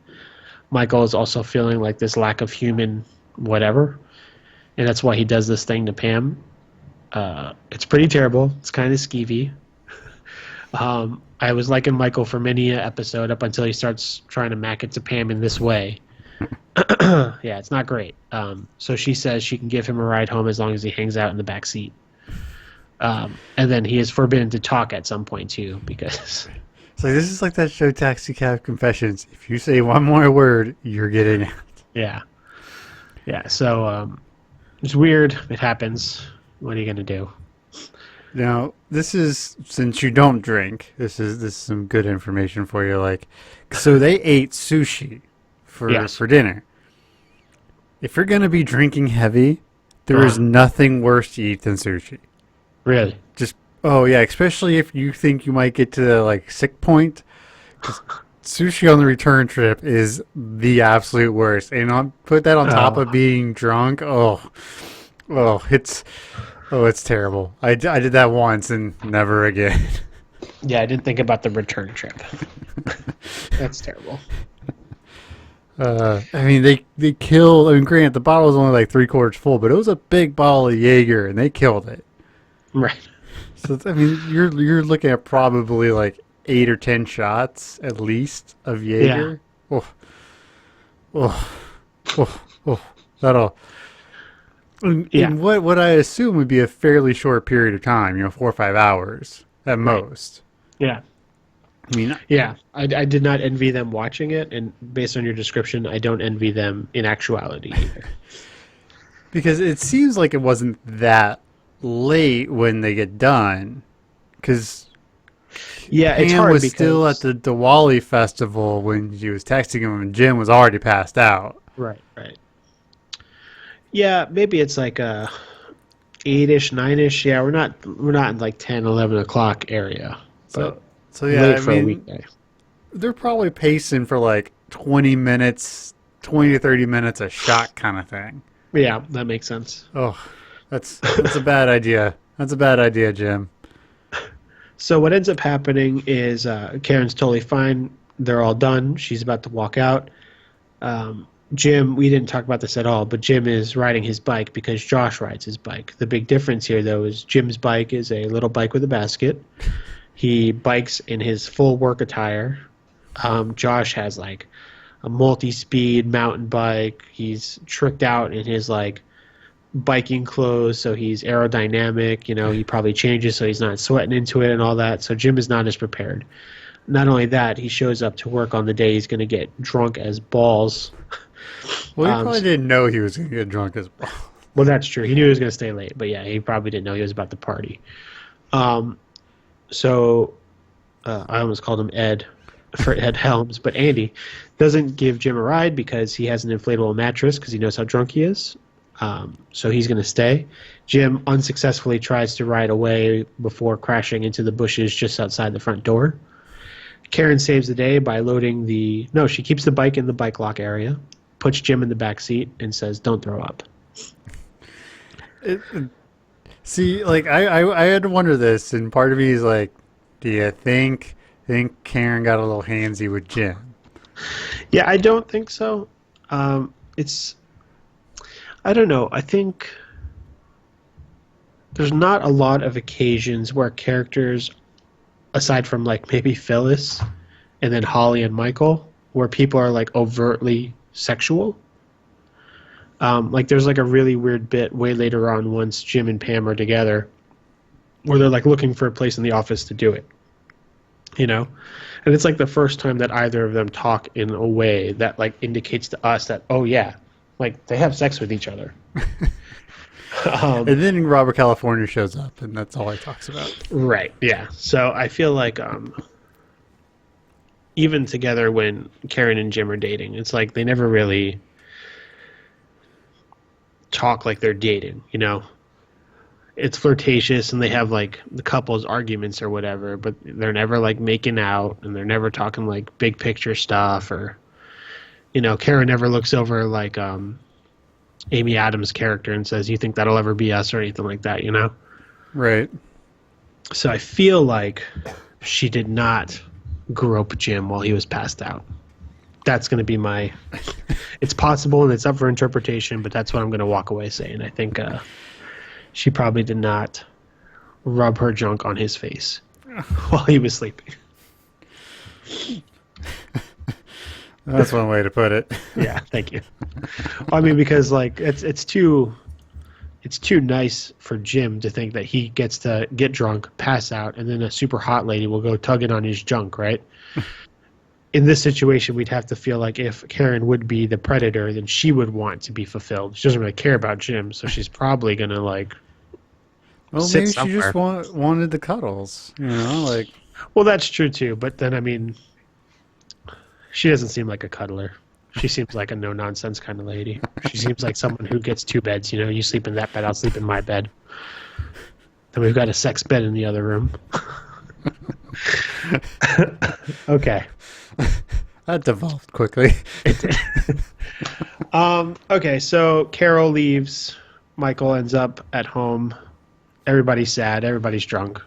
Michael is also feeling like this lack of human whatever. And that's why he does this thing to Pam. It's pretty terrible. It's kind of skeevy. I was liking Michael for many an episode up until he starts trying to mack it to Pam in this way. Yeah, it's not great. So she says she can give him a ride home as long as he hangs out in the back seat. And then he is forbidden to talk at some point too, because So this is like that show Taxi Cab Confessions. If you say one more word, you're getting out. yeah. So it's weird. It happens. What are you gonna do? Now, this is, since you don't drink, this is some good information for you. Like, so they ate sushi for dinner. If you're gonna be drinking heavy, there is nothing worse to eat than sushi. Really? Just, oh yeah, especially if you think you might get to the like sick point. 'Cause sushi on the return trip is the absolute worst, and put that on top of being drunk. It's terrible. I did that once and never again. Yeah, I didn't think about the return trip. That's terrible. I mean, they killed. I mean, granted, the bottle was only like 3/4 full, but it was a big bottle of Jaeger, and they killed it. Right. So I mean, you're looking at probably like 8 or 10 shots at least of Jaeger. Yeah. That'll. And what I assume would be a fairly short period of time, 4 or 5 hours at most. Yeah. I mean, yeah, I did not envy them watching it, and based on your description, I don't envy them in actuality either. Because it seems like it wasn't that late when they get done. Because it's hard was because still at the Diwali festival when she was texting him, and Jim was already passed out. Right. Yeah, maybe it's like 8-ish, 9-ish. Yeah, we're not in like 10, 11 o'clock area. But so yeah, late for a weekday. They're probably pacing for like 20 to 30 minutes a shot kind of thing. Yeah, that makes sense. Oh, that's a bad idea. That's a bad idea, Jim. So what ends up happening is Karen's totally fine. They're all done. She's about to walk out. Jim, we didn't talk about this at all, but Jim is riding his bike because Josh rides his bike. The big difference here, though, is Jim's bike is a little bike with a basket. He bikes in his full work attire. Josh has like a multi-speed mountain bike. He's tricked out in his like biking clothes, so he's aerodynamic. He probably changes so he's not sweating into it and all that. So Jim is not as prepared. Not only that, he shows up to work on the day he's going to get drunk as balls. Well, he probably didn't know he was going to get drunk as balls. Well, that's true. He knew he was going to stay late, but yeah, he probably didn't know he was about to party. So I almost called him Ed for Ed Helms, but Andy doesn't give Jim a ride because he has an inflatable mattress because he knows how drunk he is. So he's going to stay. Jim unsuccessfully tries to ride away before crashing into the bushes just outside the front door. Karen saves the day by loading she keeps the bike in the bike lock area, puts Jim in the back seat, and says, "Don't throw up." See, like I had to wonder this, and part of me is like, do you think Karen got a little handsy with Jim? Yeah, I don't think so. I don't know. I think there's not a lot of occasions where characters, aside from like maybe Phyllis and then Holly and Michael, where people are like overtly sexual. Like there's like a really weird bit way later on once Jim and Pam are together where they're like looking for a place in the office to do it. And it's like the first time that either of them talk in a way that like indicates to us that, oh yeah, like they have sex with each other. And then Robert California shows up, and that's all he talks about. Right, yeah. So I feel like even together when Karen and Jim are dating, it's like they never really talk like they're dating, It's flirtatious, and they have like the couple's arguments or whatever, but they're never like making out, and they're never talking like big picture stuff, or Karen never looks over like Amy Adams' character and says, "You think that'll ever be us?" or anything like that, Right. So I feel like she did not grope Jim while he was passed out. That's going to be my... It's possible and it's up for interpretation, but that's what I'm going to walk away saying. I think she probably did not rub her junk on his face while he was sleeping. That's one way to put it. Yeah, thank you. I mean, because like it's too nice for Jim to think that he gets to get drunk, pass out, and then a super hot lady will go tugging on his junk, right? In this situation, we'd have to feel like if Karen would be the predator, then she would want to be fulfilled. She doesn't really care about Jim, so she's probably gonna like. Well, sit maybe somewhere. she just wanted the cuddles, like. Well, that's true too, but then I mean, she doesn't seem like a cuddler. She seems like a no-nonsense kind of lady. She seems like someone who gets two beds. You sleep in that bed, I'll sleep in my bed. Then we've got a sex bed in the other room. Okay. That devolved quickly. Okay, so Carol leaves. Michael ends up at home. Everybody's sad. Everybody's drunk.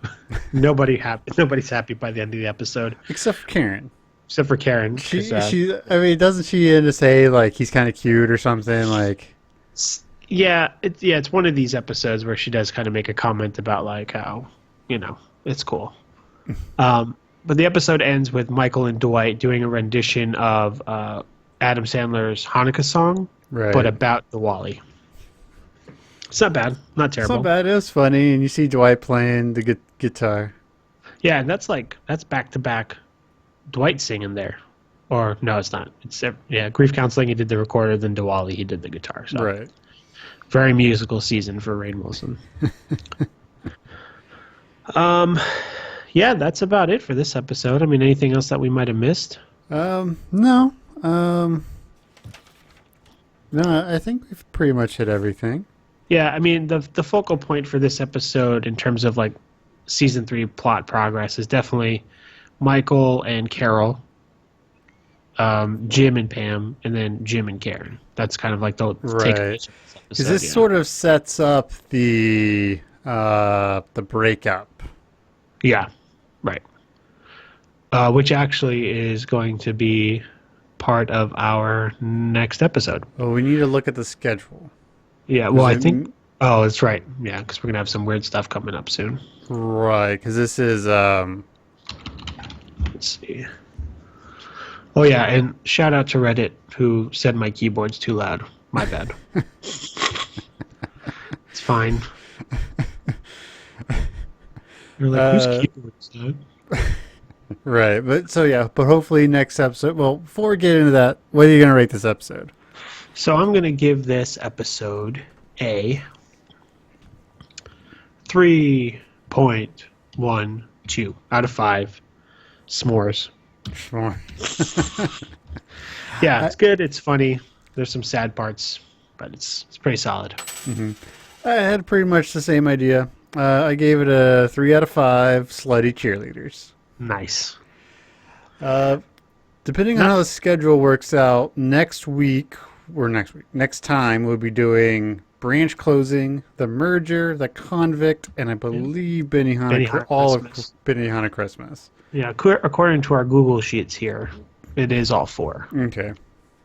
Nobody's happy by the end of the episode. Except for Karen. Except for Karen. Doesn't she end to say, like, he's kind of cute or something? Like, yeah, it's one of these episodes where she does kind of make a comment about, like, how, it's cool. But the episode ends with Michael and Dwight doing a rendition of Adam Sandler's Hanukkah song, right. but about Diwali. It's not bad. Not It's terrible. not bad. It was funny, and you see Dwight playing the guitar. Yeah, and that's back-to-back Dwight singing there. Or, no, it's not. It's Grief Counseling, he did the recorder, then Diwali, he did the guitar. So. Right. Very musical season for Rainn Wilson. Yeah, that's about it for this episode. I mean, anything else that we might have missed? No. No, I think we've pretty much hit everything. Yeah, I mean, the focal point for this episode in terms of, like, Season 3 plot progress is definitely Michael and Carol, Jim and Pam, and then Jim and Karen. That's kind of like the takeaway. Because this sort of sets up the breakup. Yeah, right. Which actually is going to be part of our next episode. Well, we need to look at the schedule. Yeah, well, I think... Oh, that's right. Yeah, because we're going to have some weird stuff coming up soon. Right, because this is... Let's see. Oh, yeah, and shout out to Reddit, who said my keyboard's too loud. My bad. It's fine. You're like, whose keyboard is that? Right, but hopefully next episode... Well, before we get into that, what are you going to rate this episode? So I'm going to give this episode a 3.12 out of 5 s'mores. Sure. Yeah, it's good. It's funny. There's some sad parts, but it's pretty solid. Mm-hmm. I had pretty much the same idea. I gave it a 3 out of 5 slutty cheerleaders. Nice. Depending on how the schedule works out, next time we'll be doing branch closing, the merger, the convict, and I believe Benihana, all of Benihana Christmas. Yeah, according to our Google Sheets here, it is all 4. Okay.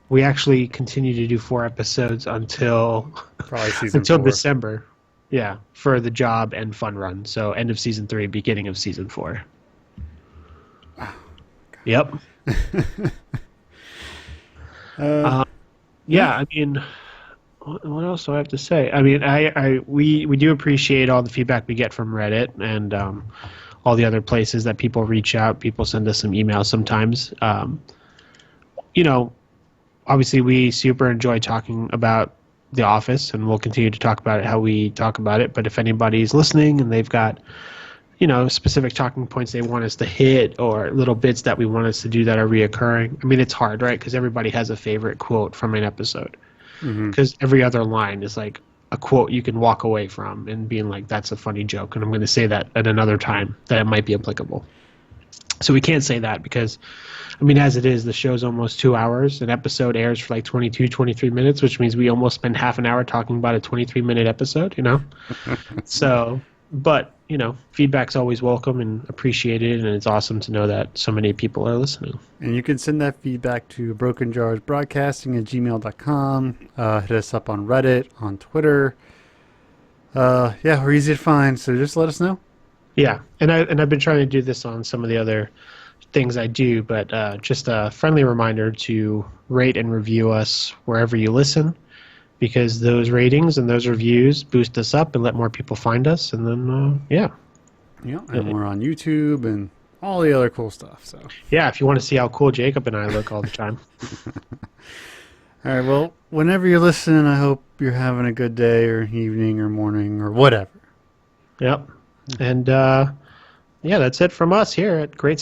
We actually continue to do 4 episodes until probably season until 4. December. Yeah, for the job and fun run. So end of season 3, beginning of season 4. Oh, yep. Yeah, I mean, what else do I have to say? I mean, we do appreciate all the feedback we get from Reddit and all the other places that people reach out. People send us some emails sometimes. Obviously we super enjoy talking about The Office, and we'll continue to talk about it how we talk about it. But if anybody's listening and they've got specific talking points they want us to hit or little bits that we want us to do that are reoccurring. I mean, it's hard, right? Because everybody has a favorite quote from an episode. Because every other line is like a quote you can walk away from and being like, that's a funny joke. And I'm going to say that at another time that it might be applicable. So we can't say that because, I mean, as it is, the show's almost 2 hours. An episode airs for like 22, 23 minutes, which means we almost spend half an hour talking about a 23-minute episode, So... But, feedback's always welcome and appreciated, and it's awesome to know that so many people are listening. And you can send that feedback to brokenjarsbroadcasting@gmail.com. Hit us up on Reddit, on Twitter. We're easy to find, so just let us know. Yeah, and I've been trying to do this on some of the other things I do, but just a friendly reminder to rate and review us wherever you listen, because those ratings and those reviews boost us up and let more people find us. And then, yeah. Yeah, and we're on YouTube and all the other cool stuff. So Yeah, if you want to see how cool Jacob and I look all the time. all right, well, whenever you're listening, I hope you're having a good day or evening or morning or whatever. Yep. And, yeah, that's it from us here at Great